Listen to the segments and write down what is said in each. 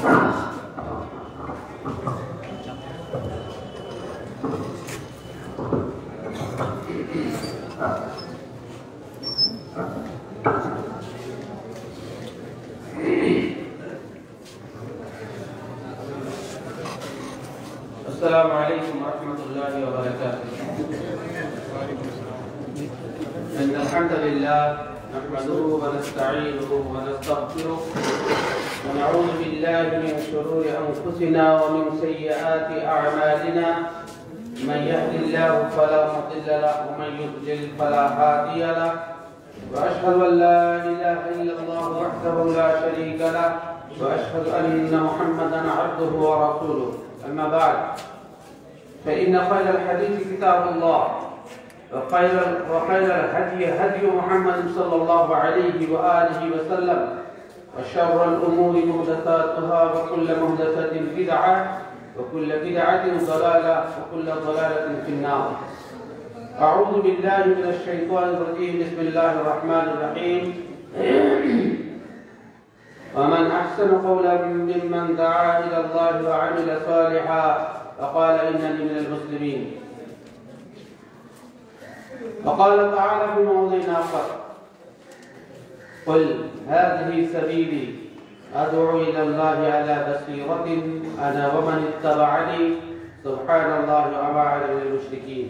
السلام عليكم ورحمة الله وبركاته. إن الحمد لله نحمده ونستعينه ونستغفره ونعوذ بالله من شرور أنفسنا ومن سيئات أعمالنا. من يهد الله فلا مضل له ومن يضلل فلا هادي له. وأشهد أن لا إله إلا الله وحده لا شريك له وأشهد أن محمدا عبده ورسوله. أما بعد، فإن خير الحديث كتاب الله وخير الهدي هدي محمد صلى الله عليه وآله وسلم وشر الأمور محدثاتها وكل محدثة بدعة وكل بدعة ضلالة وكل ضلالة في النار. أعوذ بالله من الشيطان الرجيم. بسم الله الرحمن الرحيم. ومن أحسن قولا ممن دعا إلى الله وعمل صالحا وقال إنني من المسلمين. وقال تعالى في موضع آخر: قل هذه سبيلي أدعو إلى الله على بصيرة أنا ومن اتبعني سبحان الله وما أنا من المشركين.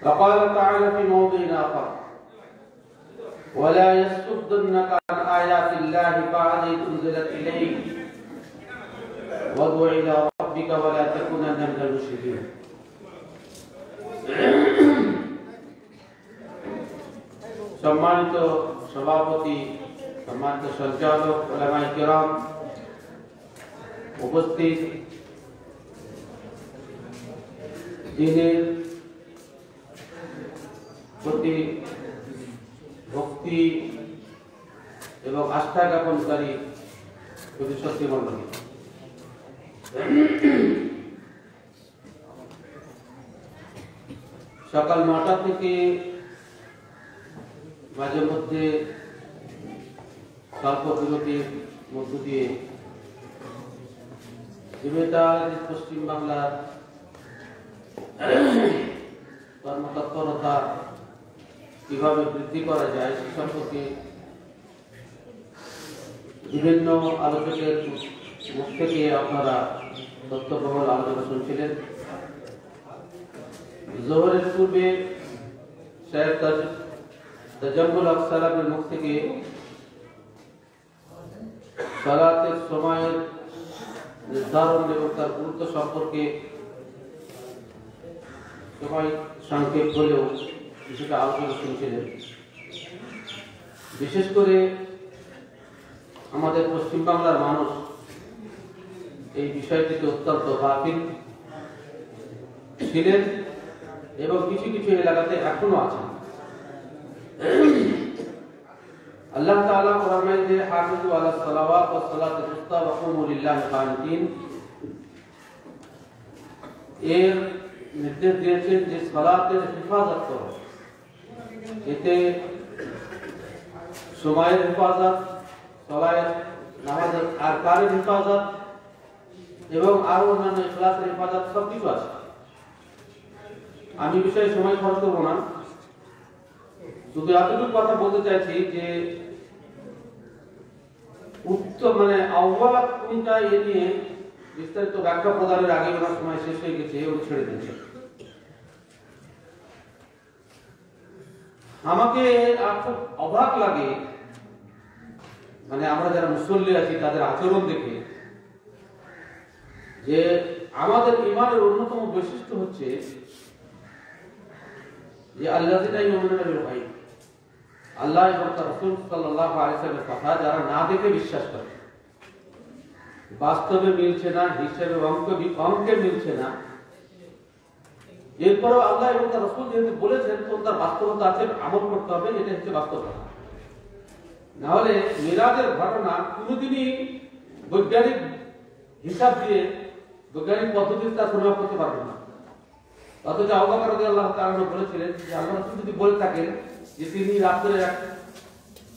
وقال تعالى في موضع آخر: ولا يصدنك عن آيات الله بعد إذ أنزلت إليك وادع إلى ربك ولا تكونن من المشركين. সম্মানিত সভাপতি, সম্মানিত সঞ্চালক, উলামায়ে কিরাম, উপস্থিত দিনের প্রতি ভক্তি এবং আস্থা জ্ঞাপনকারী প্রতিশ্রুতি মণ্ডলী, সকাল ৯টা থেকে মাঝে মধ্যে স্বল্প বিরতির মধ্য দিয়ে পশ্চিম বাংলার কর্মতৎপরতা কিভাবে বৃদ্ধি করা যায় সে সম্পর্কে বিভিন্ন আলোচকের মুখ থেকে আপনারা তথ্যবহুল আলোচনা শুনছিলেন। জোহরের পূর্বে শেখ তাজাম্মুল হক সালামের মুখ থেকে সালাতের সময়ের নির্ধারণ এবং তার গুরুত্ব সম্পর্কে সময় সংক্ষেপ হলেও কিছুটা আলোচনা শুনছিলেন। বিশেষ করে আমাদের পশ্চিমবাংলার মানুষ এই বিষয়টিতে অত্যন্ত গাফিল ছিলেন এবং কিছু কিছু এলাকাতে এখনো আছেন। আল্লাহ তাআলা কোরআনে যে হাফিজু আলাস সালাওয়াত ওয়াস সালাতুল উস্তা ওয়া কুমু লিল্লাহি কানিতিন এর নির্দেশ দিয়েছেন যে সালাতের হেফাজত করো। এতে সময়ের হেফাজত, সালাতের নামাজের আরকানের হেফাজত এবং আরো অন্যান্য ইখলাসের হেফাজত সবকিছু আছে। আমি বিষয়ে সময় খরচ করবো না, শুধু এতটুকু কথা বলতে চাইছি যে আহ্বান কোনটা এ নিয়ে বিস্তারিত ব্যাখ্যা প্রদানের আগে ওনার সময় শেষ হয়ে গেছে, উনি ছেড়ে দিয়েছে। আমাকে খুব অবাক লাগে, আমরা যারা মুসল্লি আছি তাদের আচরণ দেখে, যে আমাদের ঈমানের অন্যতম বৈশিষ্ট্য হচ্ছে যে আল্লাযিনা ইউমিনুনা বিল গায়ব, আল্লাহ এবং তার রাসূল সাল্লাল্লাহু আলাইহি ওয়াসাল্লামের কথা যারা না দেখে বিশ্বাস করে, বাস্তবে মিলছে না, হিসাবে অঙ্কে মিলছে না, এরপরও আল্লাহ এবং তার রাসূল যেহেতু বলেছেন তো তার বাস্তবতা আছে, আমল করতে হবে, এটা হচ্ছে বাস্তবতা। না হলে মিরাজের ঘটনা কোনোদিনই বৈজ্ঞানিক হিসাব দিয়ে বৈজ্ঞানিক পদ্ধতিতে তা প্রমাণ করতে পারবে না। অথচ আবু বকর রাদিয়াল্লাহু তাআলা বলেছিলেন যে আল্লাহ রাসূল যদি বলে থাকেন যে তিনি রাত্রে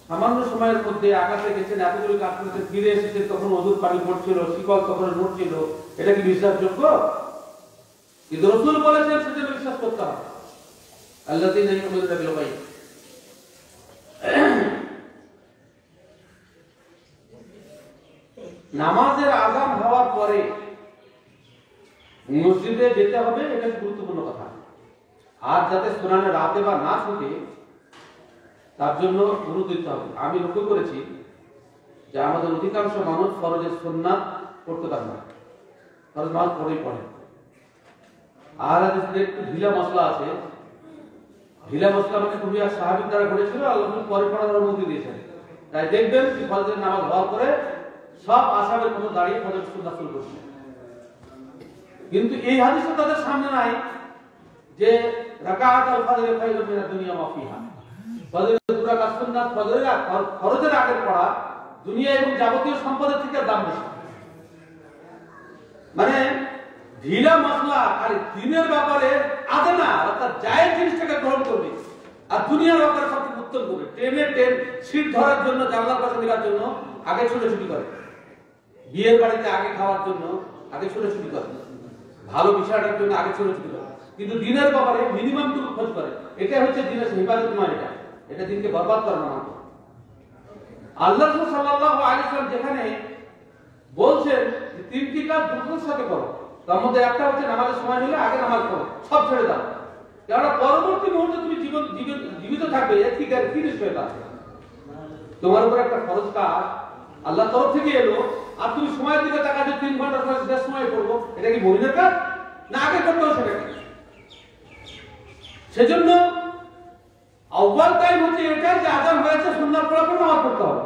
সামান্য সময়ের মধ্যে আকাশে গেছেন, এতগুলো কাজ করেছেন, ফিরে এসেছেন, তখন অজুর পানি পড়ছিল, শিকল তখন নড়ছিল, এটা কি বিশ্বাসযোগ্য? কিন্তু রাসূল বলেছেন সেটা বিশ্বাস করতে হবে। আল্লাযীনা ইউমিনুনা বিল গায়ব। নামাজের আযান হওয়ার পরে মসজিদে যেতে হবে, এটা গুরুত্বপূর্ণ কথা। আর যাতে সুন্নাতে রাতে বা না ছুটে তার জন্য গুরুত্ব দিতে হবে। আমি লক্ষ্য করেছি যে আমাদের অধিকাংশ মানুষ ফরজের সুন্নাত পড়তে পারে না, ফরজ নামাজ পড়েই পড়ে। আর হাদিসে একটু ঢিলা মশলা আছে। ঢিলা মশলা মানে খুবই সাহাবীর দ্বারা ঘটেছিল, আল্লাহ পরে পড়ার অনুমতি দিয়েছেন। তাই দেখবেন যে ফরজের নামাজ হওয়ার পরে সব আসামের মতো দাঁড়িয়ে ফরজের সুন্নাত শুরু করছে। কিন্তু এই হাদিসে তাদের সামনে নাই যে রাকাত আল ফজর খায়রুম মিনাদ দুনিয়া ওয়া ফিহা। ফজরের দুই রাকাত সুন্নাত ফরজের আগে পড়া দুনিয়া এবং যাবতীয় সম্পদের থেকে দাম বেশি। মানে ঢিলা মশলা আর দিনের ব্যাপারে আদে না, অর্থাৎ জায়েজ জিনিসটাকে গ্রহণ করবে আর দুনিয়ার ব্যাপারে সবচেয়ে উত্তম করবে। ট্রেন সিট ধরার জন্য, জানলার পাশে দেওয়ার জন্য আগে ছোটাছুটি করে, বিয়ের বাড়িতে আগে খাওয়ার জন্য আগে ছোটাছুটি করে, ভালো বিষয়টার জন্য আগে ছোটাছুটি করে, কিন্তু দিনের ব্যাপারে মিনিমাম টুকু খোঁজ করে। এটা হচ্ছে দিনের হেফাজত নয়, এটা দিনকে বরবাদ করে না। আল্লাহ সাল্লাল্লাহু আলাইহি ওয়াসাল্লাম যেখানে বলছেন যে তিনটি কাজ দ্রুততার সাথে করো, তার মধ্যে একটা হচ্ছে নামাজের সময় হলে আগে নামাজ পড়ো, সব ছেড়ে দাও। কারণ পরবর্তী মুহূর্তে তুমি জীবিত থাকবে, এর ঠিক আর কি নিশ্চয়তা আছে। তোমার উপর একটা ফরজ কাজ আল্লাহর তরফ থেকে এলো, আর তুমি সময়ের দিকে তাকাচ্ছ 3 ঘন্টা শেষ সময় পড়বো, এটা কি মরিনের কাজ না আগে করতে হবে সেটা? সেজন্য আউয়াল টাইম হচ্ছে এটা যে আযান হয়েছে, সুন্নাত পড়ার পর নামাজ পড়তে হবে।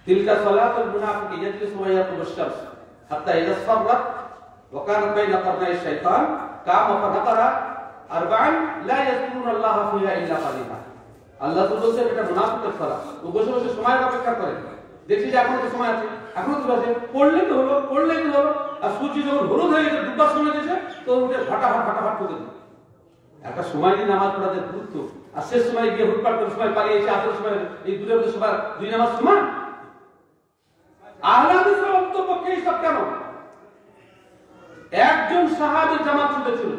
তিলকা সালাতুল মুনাফিকি ইয়াজলিসু ওয়া ইয়াকুমুশ শামস হাত্তা ইযা সাররাত ওয়া কানা বাইনা qarnay শাইতান কামা ফাযাকারা আরবা'আন লা ইয়াযকুরুনাল্লাহা ফিহা ইল্লা কালিলা। আল্লাহ তো বলছেন এটা মুনাফিকের সালাত। ও বসে বসে সময়ের অপেক্ষা করে, দেখি যে এখনো তো সময় আছে, এখনো তো আছে, পড়লেই তো হলো। আর সূর্য যখন হলুদ হয়ে গেছে, ডুববার সময় দিয়েছে, তো উঠে ফাটাফাট করে দিল। একটা সময় দিয়ে নামাজ পড়াতে গুরুত্ব, আর শেষ সময় গিয়ে হুটপাট করে সময় পালিয়ে এসে আসল সময় এই দুটোর মধ্যে সবার দুই নামাজ সমান। আহলে হাদিসের বক্তব্য কি সব কেন? একজন সাহাবী জামাত ছুটেছিল,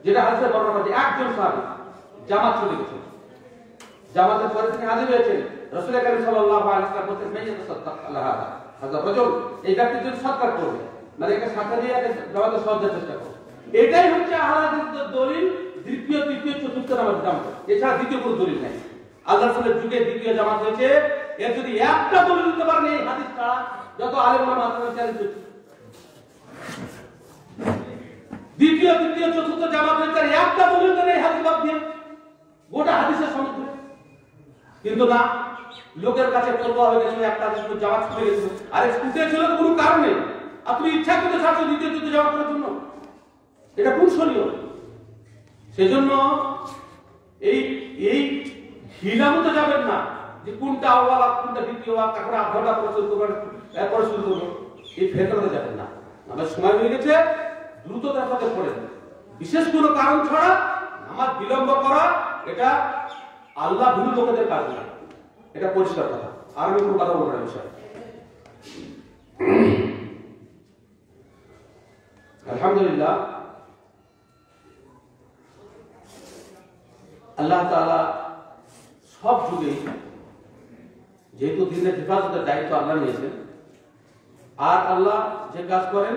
যেটা হাদিসে বর্ণনা করা আছে, একজন সাহাবী জামাত ছুটে গেছিল। জামাতের পরে তিনি হাজির হয়েছেন, রাসূল কারীম সাল্লাল্লাহু আলাইহি ওয়াসাল্লাম বলেন মাইয়াত সাদদাক আলা হাদা, হাদা রাজুল, এই ব্যক্তি যদি সদকা করবে, মানে একে সাথে দিয়ে জামাতে সহজে চেষ্টা করবে। এটাই হচ্ছে আহলে হাদিসের দলিল। দ্বিতীয়, তৃতীয়, চতুর্থ নামাজ জামাত, এছাড়া দ্বিতীয় কোনো দলিল নাই। আল্লাহ রাসূলের যুগে দ্বিতীয় জামাত হয়েছে, এর যদি একটা দলিল দিতে পারেন এই হাদিসটা, যত আলেম ওলামা তারা চ্যালেঞ্জ করছে। দ্বিতীয়, তৃতীয়, চতুর্থ জামাত হয়েছে, একটা দলিল দেন এই হাদিস বাদ দিয়ে, গোটা হাদিসের সমুদ্র। কিন্তু না, লোকের কাছে পড়বা হয়ে গেছিল, একটা জামাত ছুটে গেছিল, আরে ছুটে ছিল কোনো কারণে, আপনি ইচ্ছা করতে ছাড়ছো দ্বিতীয়, তৃতীয় জামাত করার জন্য, এটা কুশলীয়। সেজন্য এই হিলামতে যাবেন না যে কোনটা আউয়াল আর কোনটা দ্বিতীয়, তারপরে আধ ঘন্টা পরে শুরু করবেন, এরপরে শুরু করবেন, এই ফেতনাতে যাবেন না। আমার সময় হয়ে গেছে, দ্রুততার সাথে পড়েন। বিশেষ কোনো কারণ ছাড়া নামাজ বিলম্ব করা এটা আল্লাহ ভুল লোকেদের কাজ না, এটা পরিষ্কার কথা। আর আমি কোনো কথা বলবো না বিষয়। আলহামদুলিল্লাহ, আল্লাহ তাআলা সব যুগে যেহেতু দিনের হেফাজতের দায়িত্ব আল্লাহ নিয়েছেন, আর আল্লাহ যে কাজ করেন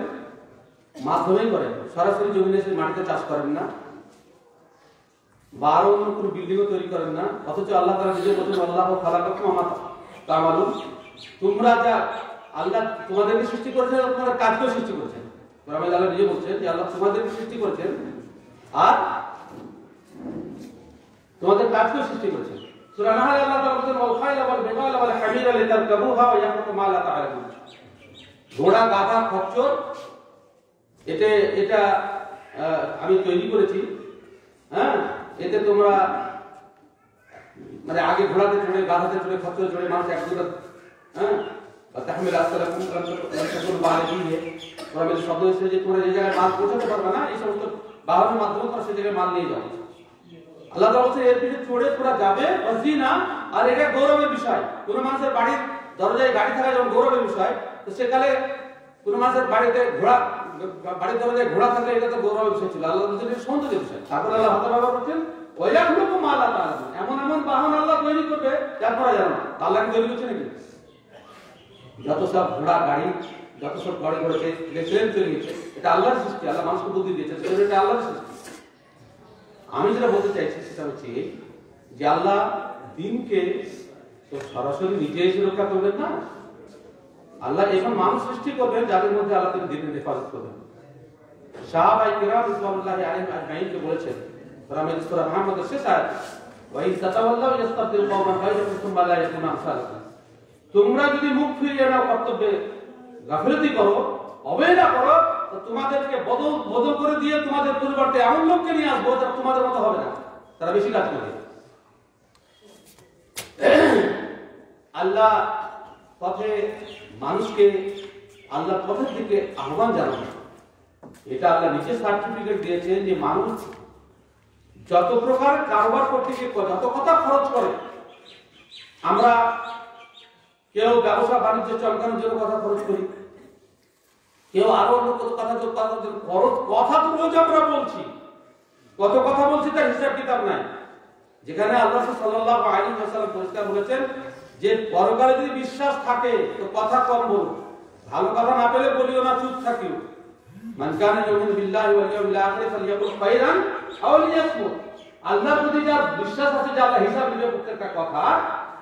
মাধ্যমেই করেন, সরাসরি জমিনে এসে মাটিতে চাষ করেন না, বা আরো অন্য কোনো বিল্ডিংও তৈরি করেন না। অথচ আল্লাহ তাআলা নিজে বলেন আল্লাহু খালাকাকুম ওয়া মা তা'মালুন, তোমরা যা আল্লাহ তোমাদেরকে সৃষ্টি করেছেন, তোমাদের কাজকেও সৃষ্টি করেছেন। কোরআনে আল্লাহ নিজে বলছেন যে আল্লাহ তোমাদেরকে সৃষ্টি করেছেন আর তোমাদের কাজকেও সৃষ্টি করেছেন। সূরা নাহলে আল্লাহ তাআলা বলেন ওয়াল খায়লা ওয়াল বিগালা ওয়াল হামিরা লিতারকাবুহা ওয়া ইয়াখলুকু মা লা তা'লামুন। ঘোড়া, গাধা, খচ্চর এটা আমি তৈরি করেছি। হ্যাঁ, এতে তোমরা মানে আগে ঘোড়াতে চড়ে, গাধাতে চড়ে, খচ্চরে চড়ে মানুষ এক দূরে, হ্যাঁ, তাহমিল আসসালামু আলাইকুম বালিয়ে ওরা শব্দ এসে যে তোমরা যে জায়গায় মাল পৌঁছাতে পারবে না, এই সমস্ত বাহনের মাধ্যমে তোমরা সেই জায়গায় মাল নিয়ে যাও। আল্লাহ তাআলা বলছেন এর পিছনে চড়ে তোরা যাবে ওয়াজিনা, আর এটা গৌরবের বিষয়। কোন মানুষের বাড়ির দরজায় গাড়ি থাকা যখন গৌরবের বিষয়, তো সেকালে কোন মানুষের বাড়িতে বাড়ির দরজায় ঘোড়া থাকলে এটা তো গৌরবের বিষয় ছিল। আল্লাহ বলছেন এটা সৌন্দর্যের বিষয়। তারপর আল্লাহ হাতে ব্যবহার করছেন ওয়ায়াখলুকু মা লা তা'লামুন, এমন এমন বাহন আল্লাহ তৈরি করবে যার পরে জানো না। আল্লাহ কি তৈরি করছে নাকি? যত সব ঘোড়া গাড়ি, যত সব গাড়ি করেছে, ট্রেন তৈরি হয়েছে, এটা আল্লাহর সৃষ্টি। আল্লাহ মানুষকে বুদ্ধি দিয়েছে, এটা আল্লাহর সৃষ্টি। আমি যেটা বলতে চাইছি সেটা হচ্ছে যে আল্লাহ দিনকে তো সরাসরি নিজে এসে রক্ষা করবেন না। আল্লাহ এখন মানুষ সৃষ্টি করবেন যাদের মধ্যে আল্লাহ তিনি দিনের হেফাজত করবেন। সাহাবায়ে কিরাম রাদিয়াল্লাহু আলাইহিম আজমাইনকে বলেছেন সূরা মুহাম্মদের শেষ আয়াত, ওয়া ইন তাতাওয়াল্লাউ ইস্তাবদিল কওমান গায়রাকুম সুম্মা লা ইয়াকুনু আমসালাকুম, তোমরা যদি মুখ ফিরিয়ে নাও, কর্তব্যে গাফিলতি করো, অবহেলা করো, তো তোমাদেরকে বদল করে দিয়ে তোমাদের পরিবর্তে এমন লোককে নিয়ে আসবো যারা তোমাদের মতো হবে না, তারা বেশি কাজ করবে। আল্লাহ পথে মানুষকে আল্লাহর পথের দিকে আহ্বান জানানো, এটা আল্লাহ নিচে সার্টিফিকেট দিয়েছে যে মানুষ যত প্রকার কারবার করতে গিয়ে যত কথা খরচ করে, আমরা কেউ ব্যবসা বাণিজ্য চলকানোর জন্য কথা খরচ করি, কেউ আরো অন্য কত কথা খরচ, কথা তো রোজ আমরা বলছি, কত কথা বলছি তার হিসাব কিতাব নাই। যেখানে আল্লাহ সাল্লাল্লাহু আলাইহি ওয়াসাল্লাম পরিষ্কার বলেছেন যে পরকালে যদি বিশ্বাস থাকে তো কথা কম বলো, ভালো কথা না পেলে বলিও না, চুপ থাকিও। মান কানা ইউমিনু বিল্লাহি ওয়াল ইয়াউমিল আখির ফালইয়াকুল খায়রান আও লিয়াসমুত। আল্লাহর প্রতি যার বিশ্বাস আছে যে আল্লাহ হিসাব নেবে প্রত্যেকটা কথা,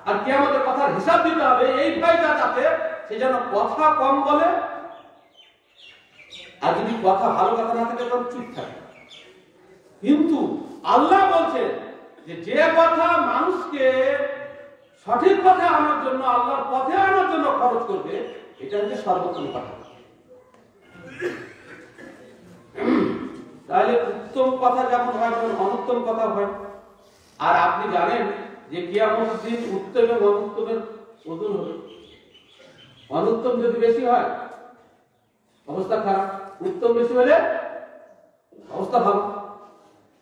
আর কিয়ামতের কথার হিসাব দিতে হবে, এই ভয়টা যাতে সে যেন কথা কম বলে, আর যদি কথা ভালো কথা না থাকে তখন চুপ থাকে। কিন্তু আল্লাহ বলছেন যে যে কথা মানুষকে সঠিক পথে আনার জন্য, আল্লাহর পথে আনার জন্য খরচ করবে, এটা হচ্ছে সর্বোত্তম কথা। তাহলে উত্তম কথা যেমন হয় তেমন অনুত্তম কথা হয়। আর আপনি জানেন যে কিয়ামতের দিন উত্তম এবং অনুত্তমের ওজন হবে। অনুত্তম যদি বেশি হয় অবস্থা খারাপ, উত্তম বেশি হলে অবস্থা ভালো।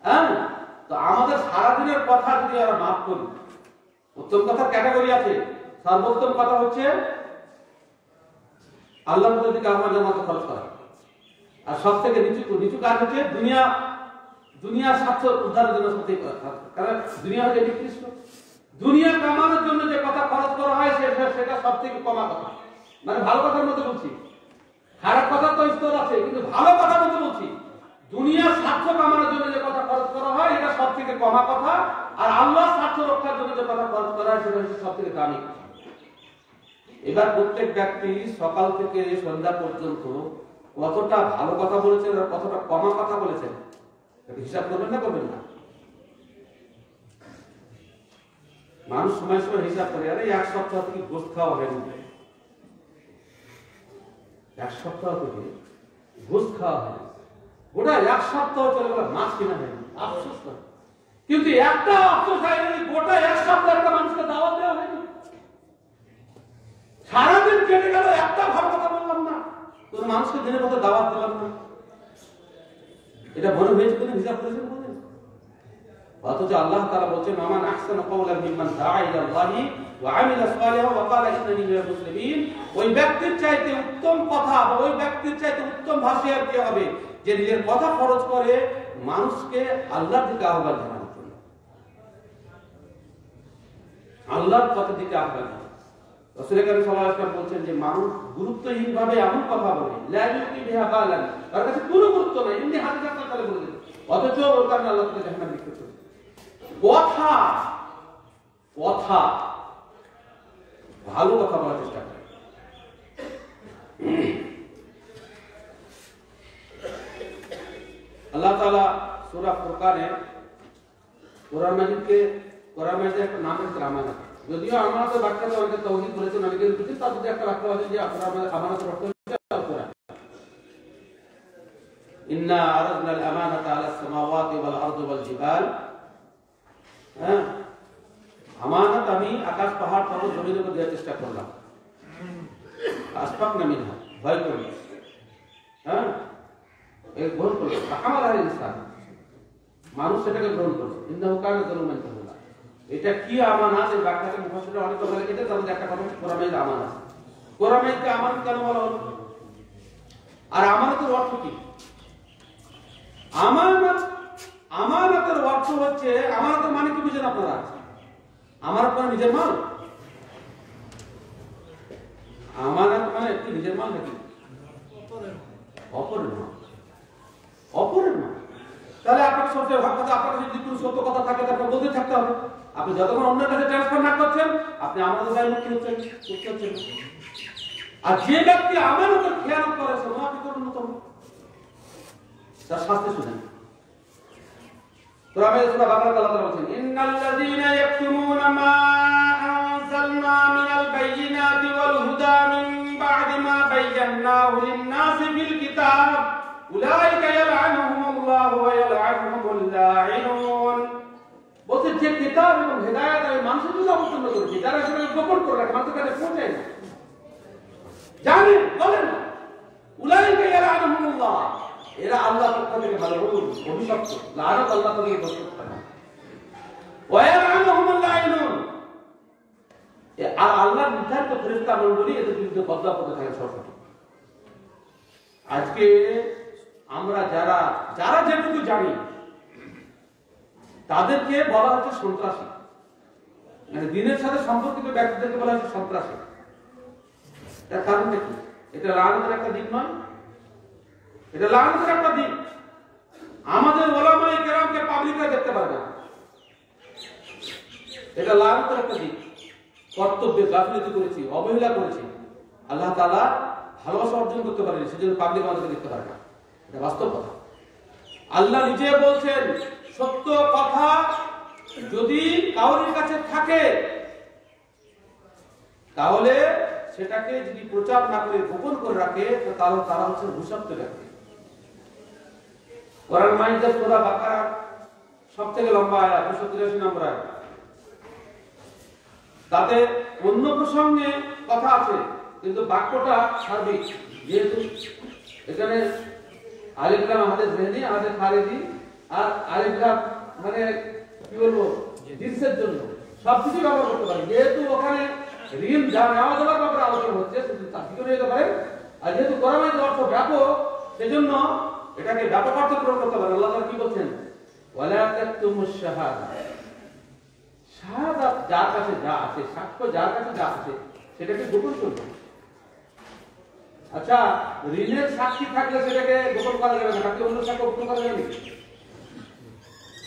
হ্যাঁ, তো আমাদের সারাদিনের কথা যদি আমরা মাফ করি, উত্তম কথার ক্যাটাগরি আছে, সর্বোত্তম কথা হচ্ছে আল্লাহর দিকে আহ্বান জানাতে খরচ করা। আর সব থেকে নিচু কাজ হচ্ছে দুনিয়ার স্বার্থ উদ্ধারের জন্য সত্যি কথা, কারণ দুনিয়া হচ্ছে নিকৃষ্ট। দুনিয়া কামানোর জন্য যে কথা খরচ করা হয় সেটা সব থেকে কমা কথা। মানে ভালো কথার মধ্যে বলছি, খারাপ কথা তো স্তর আছে, কিন্তু ভালো কথার মধ্যে বলছি দুনিয়ার স্বার্থ কামানোর জন্য যে কথা খরচ করা হয় এটা সব থেকে কমা কথা। আর আল্লাহর স্বার্থ রক্ষার জন্য যে কথা খরচ করা হয় সেটা হচ্ছে সব থেকে দামি কথা। এবার প্রত্যেক ব্যক্তি সকাল থেকে সন্ধ্যা পর্যন্ত কতটা ভালো কথা বলেছেন আর কতটা কমা কথা বলেছেন হিসাব করবেন না, করবেন না? মানুষ সময় সময় হিসাব করে, আরে এক সপ্তাহ থেকে গোস্ত খাওয়া হয়নি, এক সপ্তাহ থেকে গোস্ত খাওয়া হয়নি, গোটা এক সপ্তাহ চলে গেল মাছ কিনা হয়নি, আফসোস করে। কিন্তু একটা আফসোস হয়নি, গোটা এক সপ্তাহ একটা মানুষকে দাওয়াত দেওয়া হয়নি। সারাদিন কেটে গেল, একটা ভালো কথা বললাম না, কোন মানুষকে দিনের মতো দাওয়াত দিলাম না। এটা মনে হয়েছে কোন হিসাব করেছেন বলেন? অথচ আল্লাহ তাআলা বলছেন মান আহসানু কাওলান মিম্মান দাআ ইলাল্লাহি ওয়া আমিলা সালিহান ওয়া ক্বালা ইন্নানি মিনাল মুসলিমিন। ওই ব্যক্তির চাইতে উত্তম কথা বা ওই ব্যক্তির চাইতে উত্তম ভাষা আর কি হবে যে নিজের কথা খরচ করে মানুষকে আল্লাহর দিকে আহ্বান জানানোর জন্য, আল্লাহর পথের দিকে আহ্বান। রাসূল করিম সাল্লাল্লাহু আলাইহি ওয়াসাল্লাম বলছেন যে মানুষ গুরুত্বহীনভাবে এমন কথা বলে, লা ইউতি বিহা বালান, তার কাছে কোনো গুরুত্ব নাই, এমনি হাতে কাটা চলে বলে দিল, অথচ ওর কারণে আল্লাহ তাকে জাহান্নামে নিক্ষেপ করবে। কথা কথা ভালো কথা বলার চেষ্টা করে। আল্লাহ তাআলা সূরা ফুরকানে কোরআন মাজিদের একটা নাম আছে আমানত। যদিও আমানতের ব্যাখ্যাতে অনেকে তাওহীদ বলেছেন, অনেকে বুঝি, তার মধ্যে একটা ব্যাখ্যা আছে যে আমানতের অর্থ হচ্ছে কোরআন। ইন্না আরাদনা আল আমানাতা আলা সামাওয়াতি ওয়াল আরদি ওয়াল জিবাল। হ্যাঁ, আমানত আমি আকাশ পাহাড় পর্বত জমিনের উপর দেওয়ার চেষ্টা করলাম। আসফাকনা মিনহা, ভয় করলাম। হ্যাঁ, এই গ্রহণ করলাম। আমাল ইনসান, মানুষ সেটাকে গ্রহণ করছে। ইন্নাহু কানা যালুমান জাহুলা। এটা কি আমানত, এই ব্যাখ্যাতে মুফাসসিররা অনেক কথা লিখেছে, তার মধ্যে একটা কথা হচ্ছে কোরআনের আমানত। কোরআনকে আমানত কেন বলা হলো? আর আমানতের অর্থ কি? আমানতের অর্থ হচ্ছে, আমানতের মানে কি বুঝেন আপনারা? আমানত মানে নিজের মাল। আমানত মানে কি নিজের মাল নাকি অপরের মাল? অপরের মাল। তাহলে আপনাকে সবচেয়ে ভাগ কথা, আপনার যদি কোনো সত্য কথা থাকে তারপর বলতে থাকতে হবে। আপনি যতক্ষণ অন্যের কাছে ট্রান্সফার না করছেন, আপনি আমানতের দায় মুক্ত হচ্ছেন। আর যে ব্যক্তি আমানতের খেয়ানত করে সে মুনাফিকের অন্যতম। তার শাস্তি শুনেন। সূরা বাকারা আল্লাহ তাআলা বলেন, ইন্নাল্লাযীনা ইয়াকতুমুনা মা আনজালনা মিনাল বাইয়িনাতি ওয়াল হুদা মিন বা'দি মা বায়্যানাহু লিন-নাসি ফিল কিতাব উলাইকা ইয়ালআনুহুমুল্লাহু ওয়া ইয়ালআনুহুমুল লাঈনুন। বলতে যে কিতাব এবং হেদায়েত আমি মানুষের জন্য অবতীর্ণ করেছি, যারা সেটাকে গোপন করে রাখে, মানুষের কাছে পৌঁছায় না, জানেন বলেন না, উলাইকা ইয়ালআনুহুমুল্লাহ, এরা আল্লাহর পক্ষ থেকে ভালো অভিশপ্ত, লানত আল্লাহ থেকে বর্ষিত হয়। ওয়া ইয়ালআনুহুমুল লাঈনুন, আর আল্লাহর নির্ধারিত ফেরেশতা মণ্ডলী এদের বিরুদ্ধে বদয়া করতে থাকে সবসময়। আজকে আমরা যারা যেটুকু জানি তাদেরকে বলা হচ্ছে সন্ত্রাসী, মানে দিনের সাথে সম্পর্কিত ব্যক্তিদেরকে বলা হচ্ছে সন্ত্রাসী। তার কারণটা কি? এটা লানতের একটা দিক নয়? এটা লানতের একটা দিক। আমাদের ওলামায়ে কেরামকে পাবলিকরা দেখতে পারে না, এটা লানতের একটা দিক। কর্তব্যে গাফিলতি করেছি, অবহেলা করেছি, আল্লাহ তাআলা ভালোবাসা অর্জন করতে পারেনি, সেজন্য পাবলিক আমাদেরকে দেখতে পারে না। এটা বাস্তব কথা। আল্লাহ নিজে বলছেন, সত্য কথা যদি কাউরির কাছে থাকে তাহলে সেটাকে যদি প্রচার না করে গোপন করে রাখে, তাহলে তারা হচ্ছে ভূষাপ্ত ব্যক্তি। কোরআন মাজিদের সূরা বাকারা সবথেকে লম্বা আয়াত, 283 নম্বর আয়াত। তাতে অন্য প্রসঙ্গে কথা আছে, কিন্তু বাক্যটা সার্বিক। যেহেতু এখানে আলিফ লাম আমাদের জেহনি, আমাদের খারিজি, আর আলিফ লাম মানে কি বলবো জিনসের জন্য সবকিছু ব্যবহার করতে পারি। যেহেতু ওখানে ঋণ যা নেওয়া দেওয়ার ব্যাপারে আলোচনা হচ্ছে, শুধু তাফসীর করে দিতে পারেন। আর যেহেতু কোরআনের অর্থ ব্যাপক, সেজন্য এটাকে ব্যাপক অর্থ প্রয়োগ করতে পারেন। আল্লাহ তাআলা কি বলছেন? ওয়ালা তাকতুমুশ শাহাদা, শাহাদাত যার কাছে যা আছে, সাক্ষ্য যার কাছে যা আছে, সেটাকে গোপন করবে। আচ্ছা, ঋণের সাক্ষী থাকলে সেটাকে গোপন করা যাবে না, নাকি অন্য সাক্ষ্য গোপন করা যাবে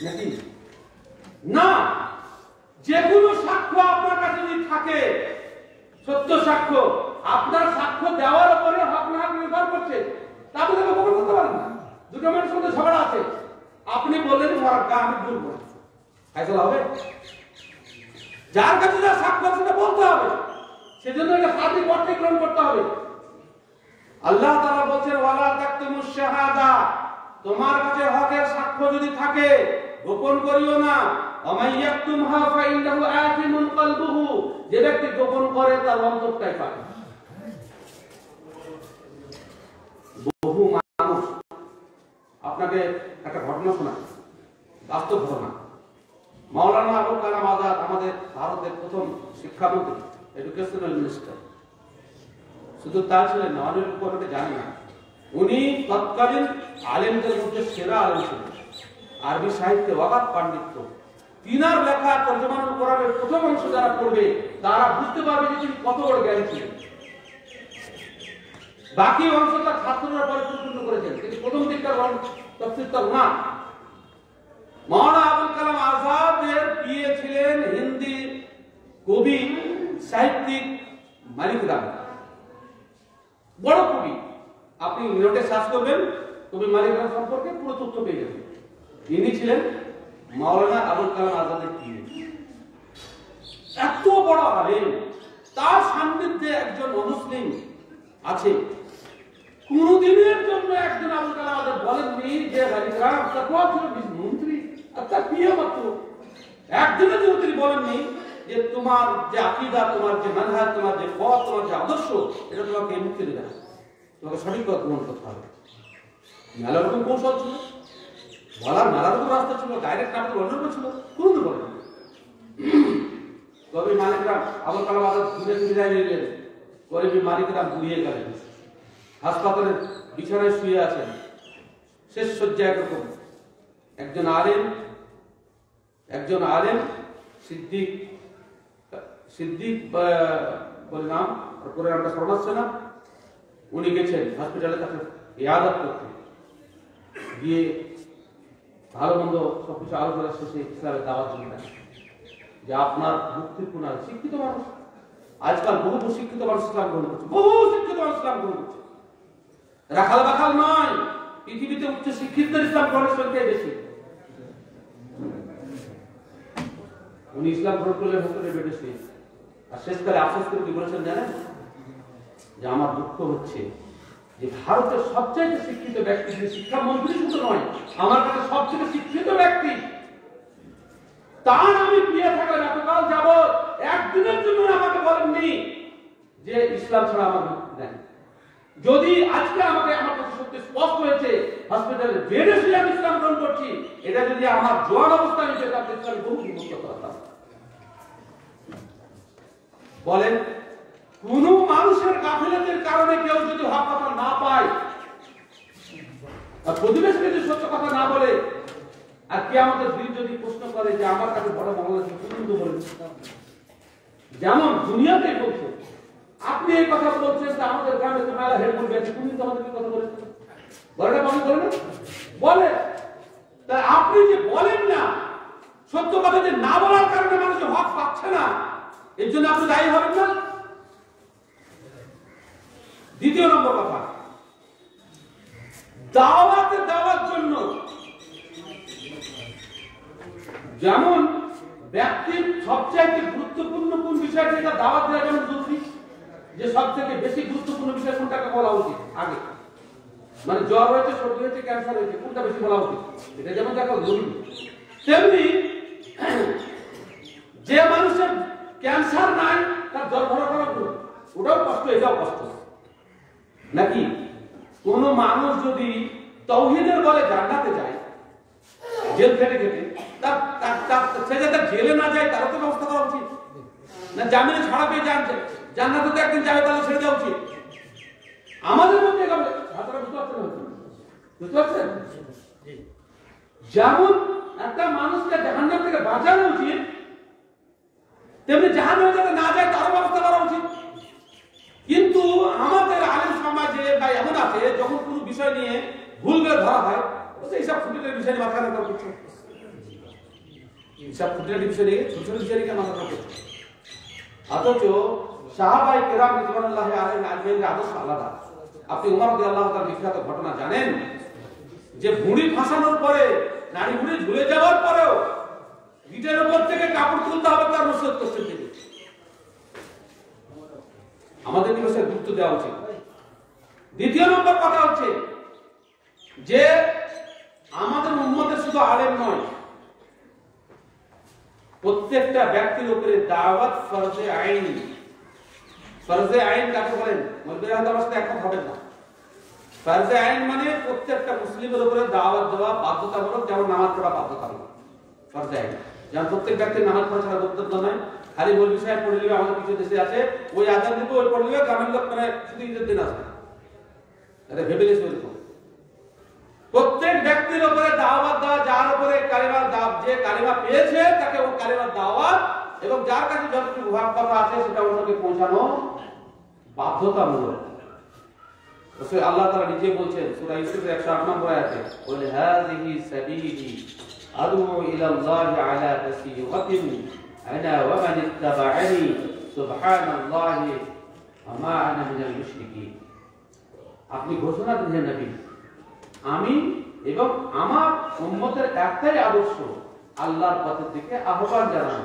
নাকি? না, যে কোনো সাক্ষ্য আপনার কাছে যদি থাকে, সত্য সাক্ষ্য, আপনার সাক্ষ্য দেওয়ার উপরে হক না হক নির্ভর করছে, তাহলে গোপন করতে পারেন না। দুটো মানুষের মধ্যে ঝগড়া আছে, আপনি বললেন আমি বলবো, ফায়সালা হবে? যার কাছে যা সাক্ষ্য সেটা বলতে হবে, সেজন্য এটা সার্বিক অর্থে গ্রহণ করতে হবে। আল্লাহ তাআলা বলেন, ওয়ালা তাকতুমুশ শাহাদা, তোমার কাছে হকের সাক্ষ্য যদি থাকে গোপন করিও না। ওমাইয়াকতুমহা ফাইন্নাহু আতিমুন কলবুহু, যে ব্যক্তি গোপন করে তার অন্তরটাই পায়। বহু মানুষ, আপনাকে একটা ঘটনা শোনাই, বাস্তব ঘটনা। মাওলানা আবুল কালাম আজাদ আমাদের ভারতের প্রথম শিক্ষামন্ত্রী, এডুকেশনাল মিনিস্টার। শুধু তা ছিলেন না, অনেক উপরে জানি না, উনি তৎকালীন আলেমদের মধ্যে সেরা আলেম ছিলেন। আরবি সাহিত্যে অগাধ পাণ্ডিত্য। তিনার লেখা তরজমানুল কোরআনের প্রথম অংশ যারা পড়বে তারা বুঝতে পারবে যে তিনি কত বড় জ্ঞানী ছিলেন। বাকি অংশটা ছাত্ররা পরিপূর্ণ করেছেন, কিন্তু প্রথম দিককার তফসিরটা না। মাওলানা আবুল কালাম আজাদের বিয়ে ছিলেন হিন্দি কবি সাহিত্যিক মালিক রাম, বড় কবি। আপনি নোটে সার্চ করবেন কবি মালিক রাম সম্পর্কে, পুরো তথ্য পেয়ে যাবেন। ইনি ছিলেন মাওলানা আবুল কালাম আজাদের বিয়ে। এত বড় আলেম, তার সান্নিধ্যে একজন অমুসলিম আছে। কোনদিনের জন্য একজন আবুল কালাম আজাদ বলেননি যে মালিক রাম তাকওয়া ছিল মন্ত্রী আর তার বিয়ে মাত্র। একদিনের জন্য তিনি বলেননি যে তোমার যে আকীদা, তোমার যে মানহাজ, তোমার যে পথ, তোমার যে আদর্শ, এটা তোমাকে মুক্তি দেবে না, তোমাকে সঠিক পথ গ্রহণ করতে হবে। মেলা রকম কৌশল ছিল। বলার মেলারকম রাস্তা ছিল, ডাইরেক্ট আমাদের অন্যরকম ছিল, কোনো তো বলেন। কবি মালিকরাম আবুল কালাম আজাদ ঘুরে বিদায় নিয়ে গেলেন, গরিবী মালিকরাম বুড়িয়ে গেলেন, হাসপাতালের বিছানায় শুয়ে আছেন, শেষ শয্যায় একরকম। একজন আলেম সিদ্দিক বলে নাম, করে নামটা স্মরণ আসছে না, উনি গেছেন হসপিটালে তাকে ইয়াদাত করতে গিয়ে ভালো মন্দ সবকিছু আলোচনা শেষে ইসলামের দাওয়াত দিলেন যে আপনার মুক্তির কোন শিক্ষিত মানুষ, আজকাল বহু শিক্ষিত মানুষ ইসলাম গ্রহণ করছে, বহু শিক্ষিত মানুষ ইসলাম গ্রহণ করছে, রাখাল বাখাল নয়, পৃথিবীতে উচ্চ শিক্ষিতদের ইসলাম গ্রহণের সংখ্যাই বেশি। উনি ইসলাম গ্রহণ করলে ভেতরে বেড়েছে, আর শেষকালে আফসোস করে কি বলেছেন জানেন, যে আমার দুঃখ হচ্ছে যে ভারতের সবচেয়ে শিক্ষিত ব্যক্তি, যে শিক্ষামন্ত্রী শুধু নয়, আমার কাছে সবচেয়ে শিক্ষিত ব্যক্তি, তার আমি প্রিয় থাকলাম এতকাল যাবৎ, একদিনের জন্য আমাকে বলেননি যে ইসলাম ছাড়া আমার মুক্তি দেন। যদি আজকে আমাকে আমার কাছে সত্যি স্পষ্ট হয়েছে হসপিটালে বেডে শুয়ে আমি ইসলাম গ্রহণ করছি, এটা যদি আমার জোয়ান অবস্থায় আমি যেতাম, আমি বহু বিমুক্ত করতাম। বলেন, কোন মানুষের গাফিলতির কারণে কেউ যদি হক কথা না পায়, আর প্রতিবেশীকে যদি সত্য কথা না বলে, আর কে আমাদের দিন যদি প্রশ্ন করে যে আমার কাছে বড় বাংলাদেশ কিন্তু বলেন, যেমন দুনিয়াতে বলছে, আপনি এই কথা বলছেন যে আমাদের গ্রামে তো মেলা হেড বলবে, তুমি তো আমাদের কথা বলেছেন, বলেটা বন্ধ করে না বলে, তাই আপনি যে বলেন না, সত্য কথা যে না বলার কারণে মানুষের হক পাচ্ছে না, এর জন্য আপনি দায়ী হবেন না। দ্বিতীয় নম্বর কথা, দাওয়াতে দেওয়ার জন্য যেমন ব্যক্তির সবচেয়ে গুরুত্বপূর্ণ কোন বিষয়, যেটা দাওয়াত দেওয়া যেমন জরুরি, যে সব থেকে বেশি গুরুত্বপূর্ণ বিষয় কোনটাকে বলা উচিত আগে, মানে জ্বর হয়েছে, সর্দি হয়েছে, ক্যান্সার হয়েছে, কোনটা বেশি বলা উচিত, এটা যেমন দেখা জরুরি, তেমনি যে মানুষের ক্যান্সার নাই তার জ্বর ভরা করা ওটাও কষ্ট, এটাও কষ্ট নাকি? কোন মানুষ যদি তাওহীদের বলে জান্নাতে যায়, জেল খেটে খেটে, সে যাতে জেলে না যায় তারও তো ব্যবস্থা করা উচিত না, জামিনে ছাড়া পেয়ে জান্নাতে তো একদিন যাবে, তাহলে ছেড়ে দেওয়া উচিত। আমাদের মধ্যে বুঝতে পারছেন, যেমন একটা মানুষকে জাহান্নাম থেকে বাঁচানো উচিত, তেমনি জাহান্নামে যাতে না যায় তারও ব্যবস্থা করা উচিত। কিন্তু আমাদের আলেম সমাজে বা এমন আছে, যখন কোনো বিষয় নিয়ে ভুল করে ধরা হয়, এইসব খুঁটিনাটি বিষয় নিয়ে মাথা ব্যথা করছে, এইসব খুঁটিনাটি বিষয় নিয়ে ছোট ছোট বিষয় নিয়ে মাথা ব্যথা করছে। অথচ সাহাবায়ে কেরাম রিজওয়ানুল্লাহি আলাইহিম আজমাইনের আদর্শ আলাদা। আপনি ওমর রাদিয়াল্লাহু তাআলার বিখ্যাত ঘটনা জানেন, যে বুড়ি ফাঁসানোর পরে, নারী বুড়ি ঝুলে যাওয়ার পরেও গিটের উপর থেকে কাপড় তুলতে হবে তার নসিহত করতে থেকে। আমাদের কি বিষয়ে গুরুত্ব দেওয়া উচিত। দ্বিতীয় নম্বর কথা হচ্ছে যে আমাদের উম্মতের শুধু আলেম নয়, প্রত্যেকটা ব্যক্তির উপরে দাওয়াত ফরজে আইন। ফরজে আইন কাকে বলেন? মৌলবী আহমদ সাথে একমত হবেন না। ফরজে আইন মানে প্রত্যেকটা মুসলিমের উপরে দাওয়াত দেওয়া বাধ্যতামূলক, যেমন নামাজ পড়া বাধ্যতামূলক। ফরজে আইন যেমন প্রত্যেক ব্যক্তির নামাজ পড়া ছাড়া বক্তব্য নয়। খালি মৌলবী সাহেব পড়ে নেবে, আমাদের কিছু দেশে আছে ওই আজান দিতে ওই পড়ে নেবে, গ্রামের লোক মানে শুধু ঈদের দিন আসবে, এটা ভেবে গেছে। প্রত্যেক ব্যক্তির উপরে দাওয়াত দেওয়া, যার উপরে কালিমার দাওয়াত, যে কালিমা পেয়েছে তাকে ও কালিমার দাওয়াত, এবং যার কাছে যতটুকু কথা আছে সেটা অন্যকে পৌঁছানো বাধ্যতামূলক। আল্লাহ তাআলা নিজে বলছেন সূরা ইউসুফের 108 নম্বর আয়াতে, ওয়াল হাযিহি সাবিলি আদউ ইলাল্লাহি আলা বাসীরাতিন আনা ওয়া মান ইত্তাবা'আনি সুবহানাল্লাহি ওয়া মা আনা মিনাল মুশরিকিন। আপনি ঘোষণা দিলেন নবী, আমি এবং আমার উম্মতের একটাই আদর্শ, আল্লাহর পথের দিকে আহ্বান জানানো।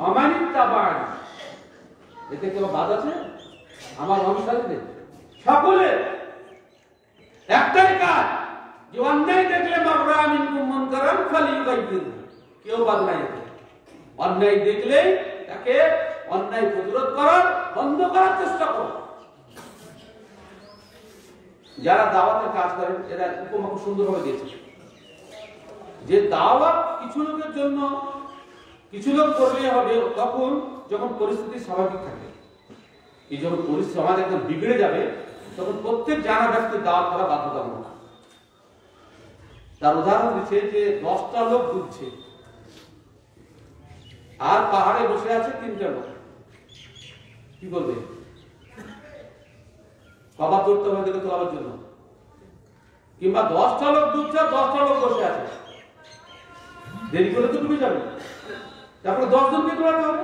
আমানিত্তাবা'আনি, এতে কেউ বাদ আছে? আমার অনুসারীদের সকলের একটাই কাজ, যে অন্যায় দেখলে মাররা মিনকুম মুনকারান ফালিয়ুগাইয়িরহু, কেউ বাদ নাই। অন্যায় দেখলে তাকে অন্যায় প্রতিরোধ করার, বন্ধ করার চেষ্টা করো। যারা দাওয়াতের কাজ করেন এরা উপমা খুব সুন্দরভাবে দিয়েছে। যে দাওয়াত কিছু লোকের জন্য কিছু লোক করলে হবে তখন যখন পরিস্থিতি স্বাভাবিক থাকে। এই যখন পরিস্থিতি সমাজ একদম বিগড়ে যাবে তখন প্রত্যেক জানা ব্যক্তির দাওয়াত করা বাধ্যতামূলক। তার উদাহরণ দিচ্ছে যে 10টা লোক ডুবছে আর পাহাড়ে বসে আছে 3টা লোক, কি করবে? কবার ধরতে হবে দেখে তোলার জন্য, কিংবা 10টা লোক ডুবছে 10টা লোক বসে আছে, দেরি করে তো ডুবে যাবে, তারপরে 10 জনকে তোলাতে হবে।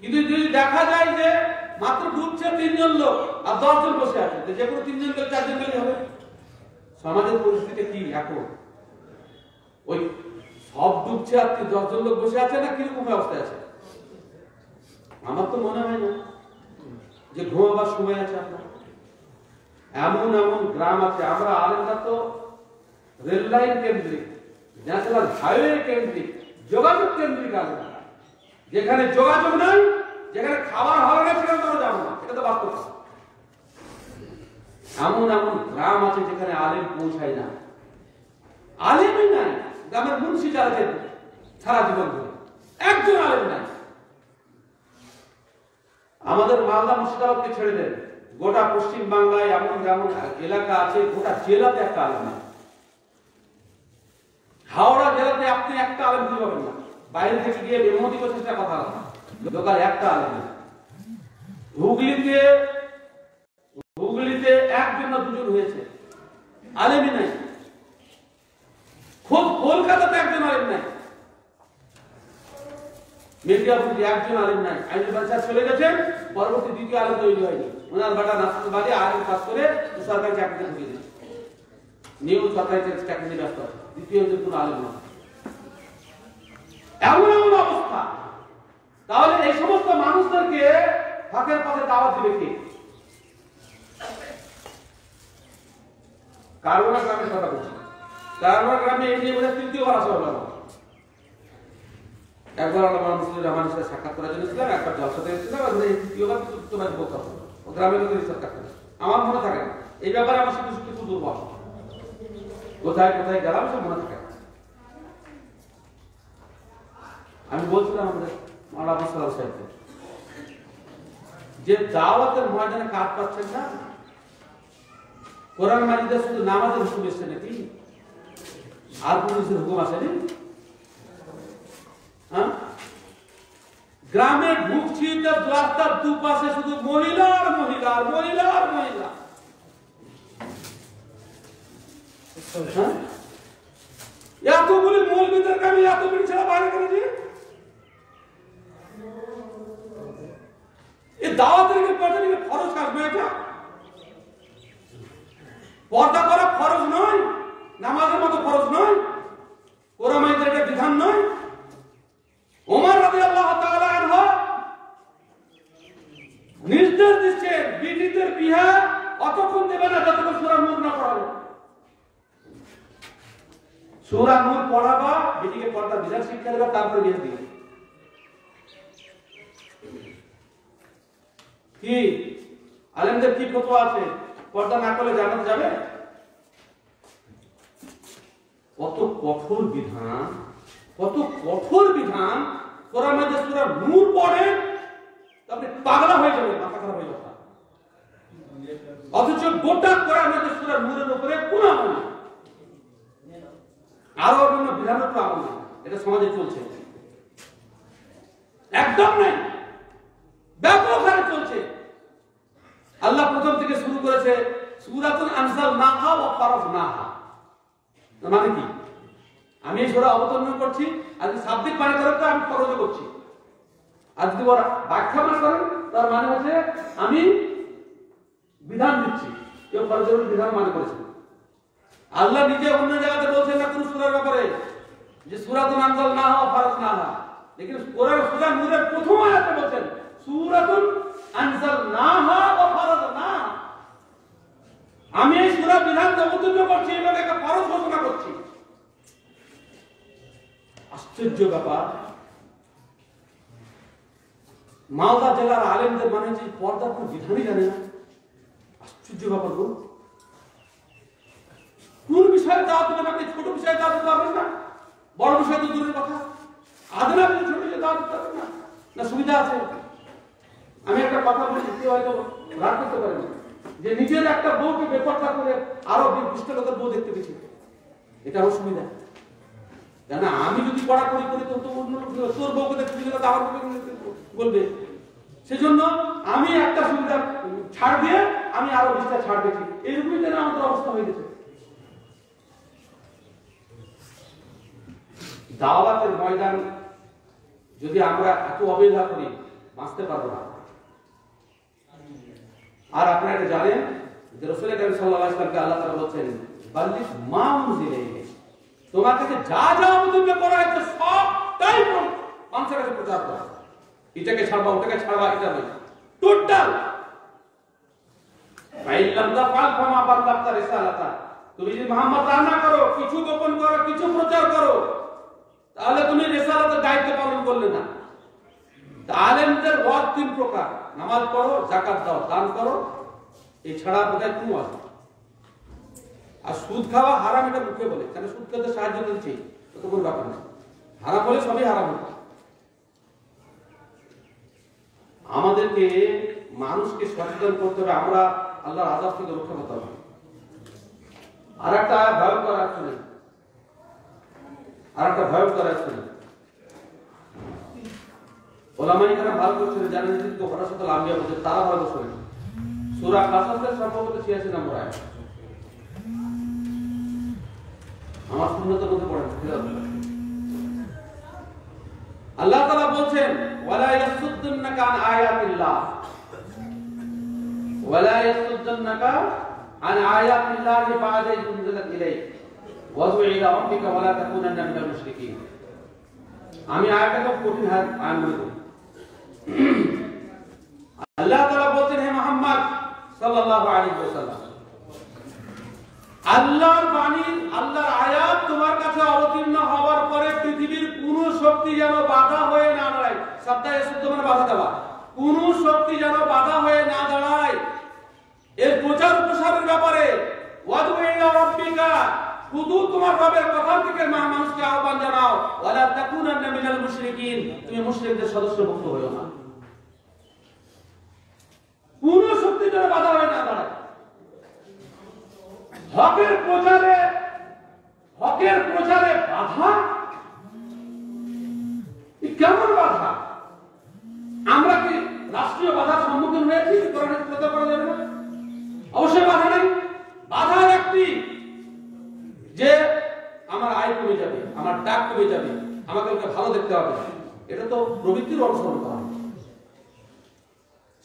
কিন্তু যদি দেখা যায় যে মাত্র ডুবছে 3 জন লোক আর 10 জন বসে আছে, যে কোনো 3 জন গেলে 4 জন গেলে হবে। সমাজের পরিস্থিতি কি এখন? ওই সব ডুবছে আর 10 জন লোক বসে আছে না কিরকম অবস্থায় আছে? আমার তো মনে হয় না যে ঘুমাবার সময় আছে আপনার। এমন এমন গ্রাম আছে, আমরা আলেমরা তো রেল লাইন কেন্দ্রিক, ন্যাশনাল হাইওয়ে কেন্দ্রিক, যোগাযোগ কেন্দ্রিক আলেমরা। যেখানে যোগাযোগ নাই, যেখানে খাবার হবে না সেখানে তোমরা যাবো না, এটা তো বাস্তব। এমন এমন গ্রাম আছে যেখানে আলেম পৌঁছায় না, আলেমই নাই। গ্রামের মুন্সি চালাচ্ছেন সারা জীবন ধরে, একজন আলেম নাই। আমাদের মালদা মুর্শিদাবাদকে ছেড়ে দেন, গোটা পশ্চিম বাংলায় এমন এমন এলাকা আছে গোটা জেলাতে একটা আলেম নাই। হাওড়া জেলাতে আপনি একটা আলেম খুঁজে পাবেন না, বাইরে থেকে গিয়ে বেমতি প্রচেষ্টা কথা বলা লোকাল একটা আলেম নাই। হুগলিতে একজন না দুজন হয়েছে, আলেমই নাই। খুব কলকাতাতে একজন আলেম নাই, মির্জাপুরে একজন আলেম নাই। আইন বাচ্চা চলে গেছেন, পরবর্তী দ্বিতীয় আলেম তৈরি হয়নি। ওনার বাটা নাসরুল বাদী আলেম কাজ করে সরকারি চাকরিতে ঢুকিয়ে দিয়েছে, নিউ সরকারি চাকরিতে ব্যস্ত আছে, দ্বিতীয় কোন আলেম না। এমন এমন অবস্থা। তাহলে এই সমস্ত মানুষদেরকে ফাঁকের পথে দাওয়াত দিবে কে? কারওয়ানা গ্রামের কথা বলছি। কারওয়ানা গ্রামে এই নিয়ে বোধহয় তৃতীয়বার আসা হলো। একবার আল্লামা মুসলিম রহমানের সাথে সাক্ষাৎ করার জন্য ছিলাম, একবার জলসাতে এসেছিলাম, আর তৃতীয়বার তৃতীয়বার বলতে হবে। ও গ্রামের লোকের রিসার্চ থাকতে আমার মনে থাকে না। এই ব্যাপারে আমার শুধু কিছু দুর্বল, কোথায় কোথায় গেলাম সে মনে থাকে। আমি বলছিলাম আমাদের মাওলানা সালাহ সাহেবকে যে দাওয়াতের ময়দানে কাজ পাচ্ছেন না, কোরআন মাজিদে শুধু নামাজের হুকুম এসছে নাকি? আর কোন কিছুর হুকুম আসেনি? গ্রামে ঢুকছি তো রাস্তার দুপাশে শুধু মহিলা আর মহিলা আর মহিলা আর মহিলা। এতগুলি মৌলবীদেরকে আমি এতগুলি ছেলে বাইরে করেছি। এই দাওয়াতের ফরজ কাজ নয়, এটা পর্দা করা ফরজ নয়, নামাজের মতো ফরজ নয়, কোরআন মাজিদের এটা বিধান নয়। ওমর রাদিয়াল্লাহু তাআলা আনহু নির্দেশ দিচ্ছেন বিবিদের বিয়ে অতক্ষণ দেবে না যতক্ষণ সূরা নূর না পড়াবে। সূরা নূর পড়াবা, বিটিকে পর্দা বিধান শিক্ষা দেবে, তারপরে বিয়ে দিবে। কি আলেমদের কি ফতোয়া আছে? পর্দা না করলে জান্নাতে যাবে? কত কঠোর বিধান, কত কঠোর বিধান। কোরআন মাজিদে সূরা নূর পড়ে আপনি পাগলা হয়ে যাবেন, মাথা খারাপ হয়ে যাবে। অথচ গোটা কোরআন মাজিদে সূরা নূরের উপরে কোনো আমল নেই, আরো অন্য বিধানের উপর আমল নেই। এটা সমাজে চলছে, একদম নাই, ব্যাপক হারে চলছে। আল্লাহ প্রথম থেকে শুরু করেছে সূরাতুন আনজালনাহা ওয়া ফারাজনাহা। মানে কি? আমি এই সূরা অবতীর্ণ করছি, আর যদি শাব্দিক মানে করেন তো আমি ফরজ করছি, আর যদি ওরা ব্যাখ্যা মানে করেন তার মানে হচ্ছে আমি বিধান দিচ্ছি। কেউ ফরজের বিধান মানে করেছে। আল্লাহ নিজে অন্য জায়গাতে বলছেন না কোন সূরার ব্যাপারে যে সূরাতুন আনজালনাহা ওয়া ফারাজনাহা, लेकिन কোরআন সূরা নূরের প্রথম আয়াতে বলছেন সূরাতুন আনজালনাহা ওয়া ফারাজনাহা। আমি এই সূরা বিধান অবতীর্ণ করছি এবং একটা ফরজ ঘোষণা করছি। আশ্চর্য ব্যাপার, মালদা জেলার আলেমদের মানে যে পর্দার কোন বিধানই জানে না। আশ্চর্য ব্যাপার, কোন বিষয়ে দাওয়াত দেবেন, আপনি ছোট বিষয়ে দাওয়াত দিতে পারবেন না? বড় বিষয় তো দূরের কথা, আদৌ আপনি ছোট বিষয়ে দাওয়াত দিতে পারবেন না? না সুবিধা আছে? আমি একটা কথা বলি, কেউ হয়তো রাগ করতে পারেন, যে নিজের একটা বউকে বেপরদা করে আরো 20 লোকের বউ দেখতে পেয়েছি, এটা আমার সুবিধা। কেন আমি যদি কড়াকড়ি করি তো অন্য লোক তোর বউকে দেখতে গেলে তো আমার বলবে। সেজন্য আমি একটা সুবিধা ছাড় দিয়ে আমি আরো 20টা ছাড় দিচ্ছি, এইরকমই যেন আমাদের অবস্থা হয়ে গেছে। দাওয়াতের ময়দান যদি আমরা এত অবহেলা করি, বাঁচতে পারবো না। আর আপনারা এটা জানেন যে রাসূল করিম সাল্লাল্লাহু আলাইহি ওয়াসাল্লামকে আল্লাহ তাআলা বলেছেন, বাল্লিগ মা উনজিলা ইলাইক, তোমার কাছে যা যা অবতীর্ণ করা হয়েছে সবটাই মানুষের কাছে প্রচার করো। এটাকে ছাড়বা, ওটাকে ছাড়বা, এটা নয়, টোটাল। ফাইলাম তাফআল ফামা বাল্লাগতা রিসালাতা, তুমি যদি মুহাম্মদ তা না করো, কিছু গোপন করো, কিছু প্রচার করো, তাহলে তুমি রিসালাতের দায়িত্ব পালন করলে না। আলেমদের ওয়াজ 3 প্রকার, নামাজ পড়ো, যাকাত দাও, দান করো, এছাড়া বোধহয় কোনো ওয়াজ। আর সুদ খাওয়া হারাম, এটা মুখে বলে, কেন সুদ খেতে সাহায্য দিচ্ছে, তো কোনো ব্যাপার না, হারাম বলে সবই হারাম। আমাদেরকে মানুষকে সচেতন করতে হবে, আমরা আল্লাহর আযাব থেকে রক্ষা করতে হবে। আর একটা ভয়ঙ্কর আছে, আর একটা ভয়ঙ্কর আছে, ওলামায়ে কেরাম ভালো করে জানেন, কিন্তু ওয়ারাসাতুল আম্বিয়া বলতে তারা ভালো করে সূরা কাসাসের সম্ভবত 86 নম্বর আয়াত, আমার সুন্নতের মধ্যে পড়েন। আল্লাহ তাআলা বলছেন, ওয়ালা ইয়াসুদ্দুন্নাকা আন আয়াতিল্লাহ, ওয়ালা ইয়াসুদ্দুন্নাকা আন আয়াতিল্লাহ বা'দা ইয উনজিলাত ইলাইক ওয়াদউ ইলা রাব্বিকা ওয়ালা তাকুনান্না মিনাল মুশরিকিন। আমি আয়াতটা কঠিন আয়াত মনে করি। আল্লাহ তাআলা বলছেন, হে মুহাম্মদ সাল্লাল্লাহু আলাইহি ওয়াসাল্লাম, আল্লাহর বাণী, আল্লাহর আয়াত তোমার কাছে অবতীর্ণ হওয়ার পরে পৃথিবীর কোন শক্তি যেন বাধা হয়ে না দাঁড়ায়। সপ্তাহে শুদ্ধ মানে বাধা দেওয়া, কোন শক্তি যেন বাধা হয়ে না দাঁড়ায় এর প্রচার প্রসারের ব্যাপারে। ওয়াদউ ইলা রাব্বিকা, শুধু তোমার রবের কথা থেকে মানুষকে আহ্বান জানাও। ওয়ালা তাকুনান্না মিনাল মুশরিকিন, তুমি মুশরিকদের সদস্যভুক্ত হইও না। কোন শক্তি যেন বাধা হয়ে না দাঁড়ায় হকের প্রচারে। হকের প্রচারে বাধা, কেমন বাধা? আমরা কি রাষ্ট্রীয় বাধার সম্মুখীন হয়েছি? কোরআনের প্রচার করা যাবে না? অবশ্যই বাধা নেই। বাধার একটি, যে আমার আয় কমে যাবে, আমার টাক কমে যাবে, আমাকে ভালো দেখতে হবে, এটা তো প্রবৃত্তির অনুসরণ করা।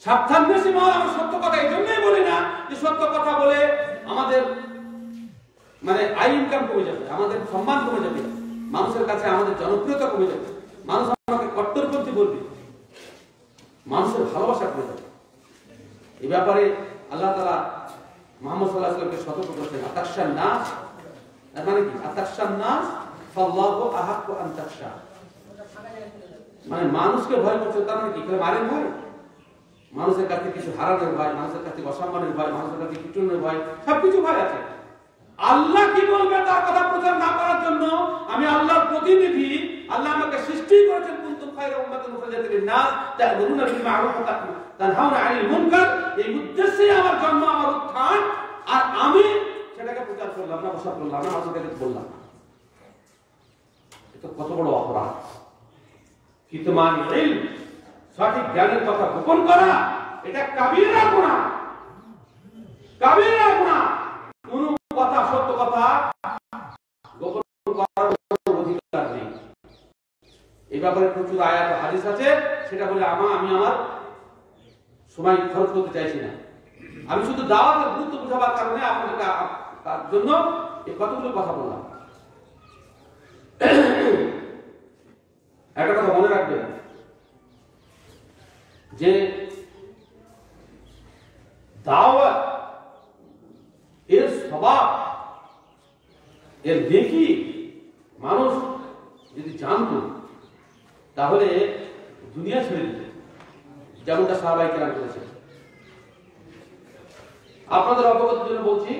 সাবধান বেশি মহল, আমরা সত্য কথা এই জন্যই বলি না যে সত্য কথা বলে আমাদের মানে আয় ইনকাম কমে যাবে, আমাদের সম্মান কমে যাবে, মানুষের কাছে আমাদের জনপ্রিয়তা কমে যাবে, মানুষ আমাকে কট্টরপন্থী বলবে, মানুষের ভালোবাসা কমে যাবে। এই ব্যাপারে আল্লাহ তাআলা মুহাম্মদ সাল্লাল্লাহু আলাইহি ওয়াসাল্লামকে সতর্ক করেছেন। আতাকশান নাস, এর মানে কি? আতাকশান নাস ফাল্লাহু আহাক্কু আন তাকশা, মানে মানুষকে ভয় করছে, তার মানে কি? কেউ মারেন ভয়, মানুষের কাছে কিছু হারানোর ভয়, মানুষের কাছে অসম্মানের ভয়, মানুষের কাছে পিটুনের ভয়, সবকিছু ভয় আছে। আল্লাহ কি বলবে তার কথা প্রচার না করার জন্য আমি আল্লাহর প্রতিনিধি, আল্লাহ আমাকে সৃষ্টি করেছেন, কুনতুম খায়রা উম্মাতিন উখরিজাত লিন-নাস তা'মুরুনা বিল মা'রুফ ওয়া তানহাউনা 'আনিল মুনকার। এই উদ্দেশ্যেই আমার জন্ম, আমার উত্থান, আর আমি সেটাকে প্রচার করলাম না, প্রচার করলাম না, মানুষকে বললাম না। এটা কত বড় অপরাধ! কিতমান ইলম, সঠিক জ্ঞানের কথা গোপন করা, এটা কাবীরা গুনাহ, কাবীরা গুনাহ। কোন কথা, সত্য কথা গোপন করার অধিকার নেই। এই ব্যাপারে প্রচুর আয়াত হাদিস আছে, সেটা বলে আমি আমার সময় খরচ করতে চাইছি না। আমি শুধু দাওয়াতের গুরুত্ব বোঝাবার কারণে আপনাদেরকে তার জন্য এই কতগুলো কথা বললাম। একটা কথা মনে রাখবেন যে দাওয়াত এর স্বভাব, এর নেকি মানুষ যদি জানত তাহলে দুনিয়া ছেড়ে দিত, যেমনটা সাহাবায়ে কেরাম করেছে। আপনাদের অবগতির জন্য বলছি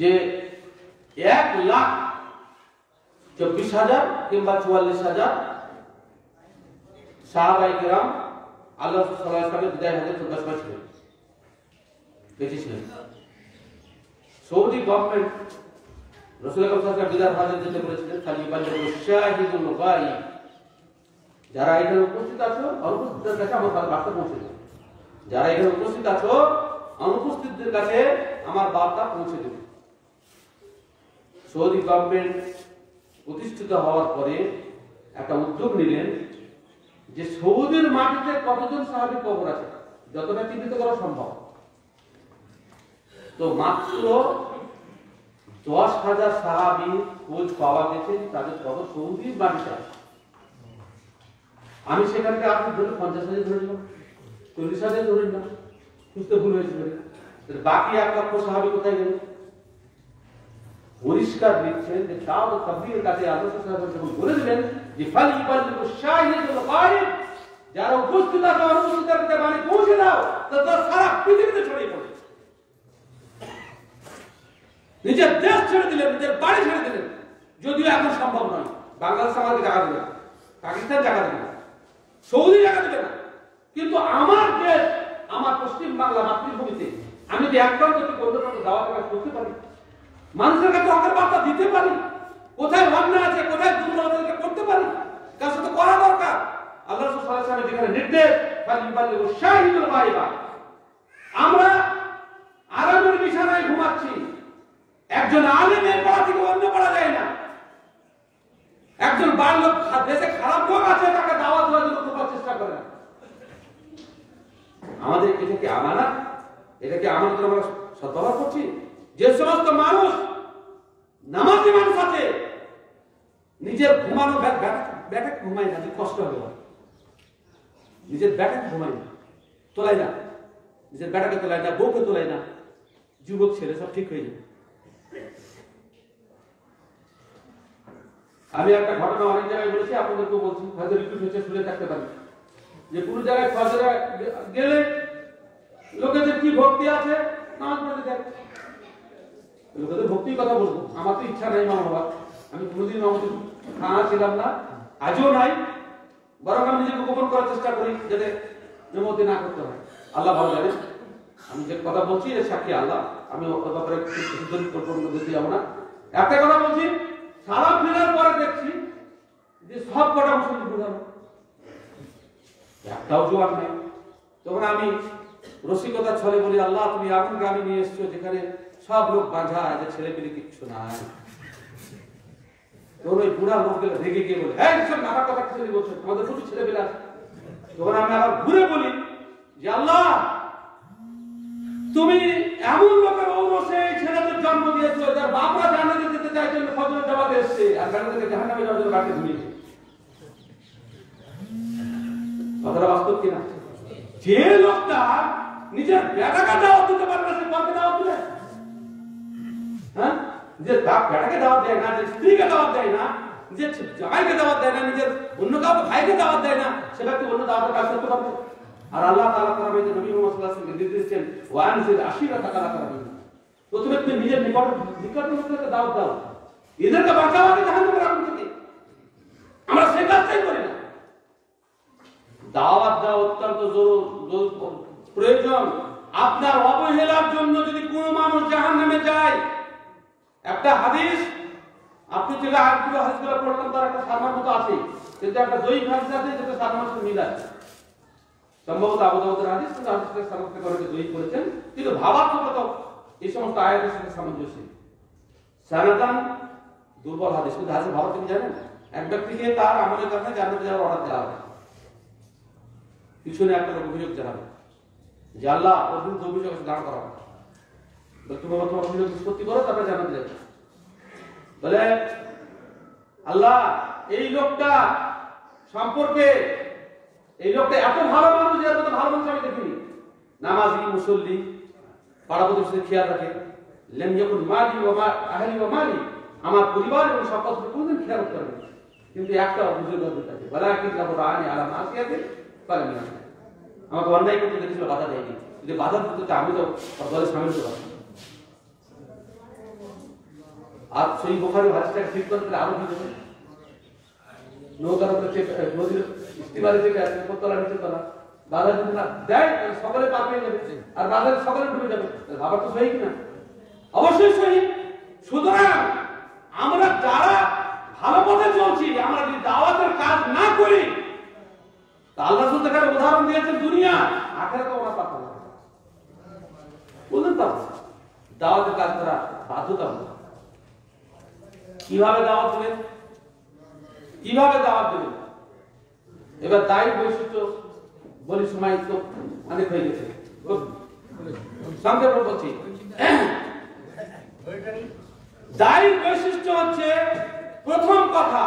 যে 1,24,000 কিংবা 44,000 সাহাবায়ে কেরাম আল্লাহ সাল্লাল্লাহু আলাইহি ওয়াসাল্লামের বিদায় হজে চূড়া সময় ছিলেন, বেঁচে ছিলেন। সৌদি গভর্নমেন্ট রাসূল সাল্লাল্লাহু আলাইহি ওয়াসাল্লাম বিদায় হজে যেতে বলেছিলেন, ফালিবাল্লিগু শাহিদুল গায়ব, যারা এখানে উপস্থিত আছো অনুপস্থিতদের কাছে আমার বার্তা পৌঁছে দেবে। যারা এখানে উপস্থিত আছো অনুপস্থিতদের কাছে আমার বার্তা পৌঁছে দেবে। সৌদি গভর্নমেন্ট প্রতিষ্ঠিত হওয়ার পরে একটা উদ্যোগ নিলেন যে সৌদির মাটিতে কতজন সাহাবী কবর আছে যতটা চিহ্নিত করা সম্ভব। তো মাত্র 10,000 সাহাবী খোঁজ পাওয়া গেছে তাদের কবর সৌদির মাটিতে আছে। আমি সেখানকে আপনি ধরে 50,000 ধরে নিলাম, 40,000 ধরে নিলাম, খুঁজতে ভুল হয়েছিল। বাকি 1 লক্ষ সাহাবী কোথায় গেল? পরিষ্কার দিচ্ছেন যে দাওয়াত ও তাবলীগের কাছে আল্লাহ সাল্লাল্লাহু আলাইহি ওয়াসাল্লাম বলে দিলেন যে ফালিবাল্লিগু শাহিদুল গায়ব, যারা উপস্থিত আছে অনুপস্থিতদের কাছে বাণী পৌঁছে দাও, তারা সারা পৃথিবীতে ছড়িয়ে পড়ে। নিজের দেশ ছেড়ে দিলেন, নিজের বাড়ি ছেড়ে দিলেন, যদিও এখন সম্ভব নয়। বাংলাদেশ আমাকে জায়গা দেবে না, পাকিস্তান জায়গা দেবে না, সৌদি জায়গা দেবে না, কিন্তু আমার দেশ, আমার পশ্চিম বাংলা মাতৃভূমিতে আমি যে এক প্রান্ত থেকে অন্য প্রান্তে দাওয়াত কাজ করতে পারি, মানুষের কাছে হকের বার্তা দিতে পারি, কোথায় অন্যায় আছে কোথায় দুর্বলতা করতে পারি, কার সাথে করা দরকার। আল্লাহ রাসূল সাল্লাল্লাহু আলাইহি ওয়াসাল্লাম যেখানে নির্দেশ ফালিবাল্লিগু শাহিদুল গায়ব, আমরা আরামের বিছানায় ঘুমাচ্ছি, একজন আলেমের পাড়া থেকে অন্য পাড়া যায় না, একজন বাড়ির লোক দেশে খারাপ লোক আছে তাকে দাওয়াত দেওয়ার জন্য করার চেষ্টা করে না। আমাদের এটা কি আমানত? এটা কি আমানত আমরা সদ্ব্যবহার করছি? যে সমস্ত মানুষ নামাজি মানুষ আছে নিজের ঘুমানো ব্যাটা ঘুমায় না, কষ্ট হবে, নিজের ব্যাটা ঘুমায় না, তোলায় না, নিজের ব্যাটাকে তোলায় না, বউকে তোলায় না, যুবক ছেলে সব ঠিক হয়ে যায়। আমি একটা ঘটনা অনেক জায়গায় বলেছি, আপনাদেরকেও বলছি, হয়তো রিপিট হচ্ছে, শুনে থাকতে পারি, যে কোনো জায়গায় ফজরে গেলে লোকেদের কি ভক্তি আছে নামাজ পড়তে দেয়, লোকেদের ভক্তির কথা বলবো, আমার তো ইচ্ছা নাই মা বাবা, আমি কোনোদিন আমাদের খানা ছিলাম না, আজও নাই, বরং আমি নিজেকে গোপন করার চেষ্টা করি যাতে জমতে না করতে হয়। আল্লাহ ভালো জানে আমি যে কথা বলছি এর সাক্ষী আল্লাহ, আমি ওর ব্যাপারে দিতে যাবো না। একটা কথা বলছি, সারা ফেরার পরে দেখছি যে সব কটা মুসলিম বুঝানো, একটাও জোয়ার নাই। তখন আমি রসিকতা ছলে বলি, আল্লাহ তুমি এমন গ্রামে নিয়ে এসছো যেখানে সব লোক বাঁধা, যে ছেলে পেলে কিচ্ছু নাই। তখন ওই বুড়া লোকগুলো রেগে গিয়ে বলে, হ্যাঁ সব নানা কথা ছেলে বলছো, তোমাদের প্রচুর ছেলে পেলে আছে। তখন আমি আবার ঘুরে বলি যে আল্লাহ তুমি এমন লোকের ঔরসে ছেলেদের জন্ম দিয়েছো যার বাপরা জান্নাতে যেতে চাইছেন, ফজরের জামাতে এসেছে, আর জান্নাতে জাহান্নামে যাওয়ার জন্য রাতে ঘুমিয়েছে। কথাটা বাস্তব কিনা? যে লোকটা নিজের বেটাকে দাওয়াত দিতে পারে না, সে কাকে দাওয়াত দিবে? হ্যাঁ, যে বেটাকে দাওয়াত দেয় না, যে স্ত্রীকে দাওয়াত দেয় না, যে জামাইকে দাওয়াত দেয় না, নিজের অন্য কাউকে ভাইকে দাওয়াত দেয় না, সে ব্যক্তি অন্য দাওয়াতের কাজ করতে পারবে? আর আল্লাহ তাআলা নবী মুহাম্মদ সাল্লাল্লাহু আলাইহি ওয়াসাল্লামকে নির্দেশ দিয়েছেন, ওয়ানজির আশিরাতা কারাকারাবিন, প্রথমে তুমি নিজের নিকট লোকদেরকে দাওয়াত দাও, এদেরকে বাঁচাও আগে জাহান্নামের আগুন থেকে। আমরা সেই কাজটাই করি না। দাওয়াত দেওয়া অত্যন্ত প্রয়োজন। আপনার অবহেলার জন্য যদি কোনো মানুষ জাহান্নামে যায়, একটা হাদিস আপনি যেটা আরেকগুলো হাদিসগুলো পড়লাম তার একটা সারমার মতো আছে, কিন্তু একটা দৈহিক হাদিস আছে যেটা সারমার সাথে মিল আছে, সম্ভবত আবু দাউদের হাদিস, কিন্তু হাদিসের সামর্থ্য করে দৈহিক করেছেন, কিন্তু ভাবাত্মকতা এই সমস্ত আয়াতের সাথে সামঞ্জস্য। সানাদান দুর্বল হাদিস, কিন্তু হাদিস ভাবাত্মক তিনি জানেন, এক ব্যক্তিকে তার আমলের কারণে জান্নাতে যাওয়ার অর্ডার দেওয়া হবে, পিছনে একটা অভিযোগ জানাবে যে আল্লাহ ওর বিরুদ্ধে অভিযোগ দাঁড় করা হবে, তুমি প্রথম অভিযোগ নিষ্পত্তি করো, তারপরে জানাতে যাবে। বলে আল্লাহ এই লোকটা সম্পর্কে, এই লোকটা এত ভালো মানুষ, এত ভালো মানুষ আমি দেখিনি, নামাজি, মুসল্লি, পাড়া প্রতিবেশীর খেয়াল রাখে, লেম যখন মালি ও আহলি ও মালি, আমার পরিবার এবং সম্পদ কোনদিন খেয়াল করবে, কিন্তু একটা অভিযোগ আছে, বলা কিন্তু আনি আলাম আসিয়াতে পারেন না, আমাকে অন্যায় করতে দেখেছিল, বাধা দেয়নি, যদি বাধা দিতে আমি তো দলে সামিল হতে পারতাম। আর সেই বুখারী হাদিসটাকে ঠিক করতে আরো কি দেবে? নৌকার উপরে নদীর স্টিমারে থেকে আসবে কতলা নিচে তলা বাধা যদি না দেয় সকলে পার পেয়ে যাবে আর বাধার সকলে ডুবে যাবে। ভাবার তো সহি কিনা? অবশ্যই সহি। সুতরাং আমরা যারা ভালো পথে চলছি, আমরা যদি দাওয়াতের কাজ না করি, তা আল্লাহ রাসূল তাকে উদাহরণ দিয়েছেন দুনিয়া আখিরাতে ওরা পাবে না। বুঝলেন তো? দাওয়াতের কাজ করা বাধ্যতামূলক। কিভাবে দাওয়াত দেবেন? কিভাবে দাওয়াত দেবেন? এবার দায়ী বৈশিষ্ট্য বলি, সময় তো অনেক হয়ে গেছে, সংক্ষেপে বলছি। দায়ী বৈশিষ্ট্য হচ্ছে প্রথম কথা,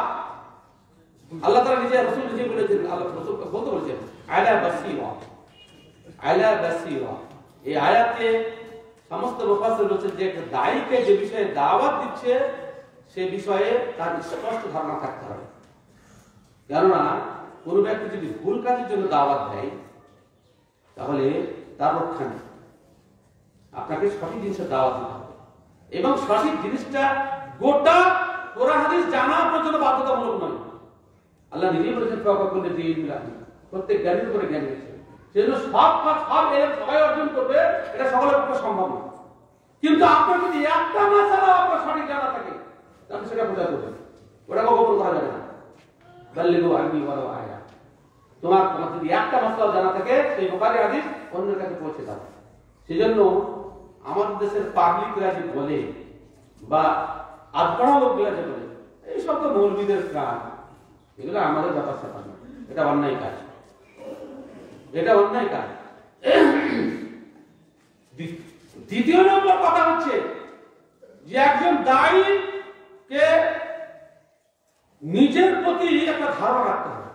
আল্লাহ তাআলা নিজে রাসূল নিজে বলেছেন, আল্লাহ রাসূল বলতে বলেছেন আলা বাসীরা, আলা বাসীরা। এই আয়াতে সমস্ত মুফাসসির বলেছেন যে দায়ীকে যে বিষয়ে দাওয়াত দিচ্ছে সে বিষয়ে তার স্পষ্ট ধারণা থাকতে হবে। কেননা কোনো ব্যক্তি যদি ভুল কাজের জন্য দাওয়াত দেয় তাহলে তার রক্ষা নেই। আপনাকে সঠিক জিনিসের দাওয়াত দিতে হবে এবং সঠিক জিনিসটা গোটা কোরআন হাদিস জানা পর্যন্ত বাধ্যতামূলক নয়। আল্লাহ নিজেই বলেছেন প্রত্যেক জ্ঞানের উপরে জ্ঞান দিয়েছে, সেজন্য সব এলেম সবাই অর্জন করবে এটা সকলের পক্ষে সম্ভব নয়। কিন্তু আপনার যদি একটা মাসালা আপনার সঠিক জানা থাকে তাহলে সেটা প্রচার করবেন, ওটাকে গোপন করা যাবে না। বাল্লিগু আন্নী ওয়ালাউ আয়া। তোমার যদি একটা মাসালা জানা থাকে সেই বুখারী হাদিস অন্যের কাছে পৌঁছে দাও। সেজন্য আমাদের দেশের পাবলিকরা যে বলে বা আধপড়া লোকগুলা যে বলে এই সব তো মৌলবীদের কাজ, এগুলো আমাদের ব্যাপার স্যাপার না, এটা অন্যায় কাজ, এটা অন্যায় কাজ। দ্বিতীয় নম্বর কথা হচ্ছে যে একজন দায়ীকে নিজের প্রতি একটা ধারণা রাখতে হবে।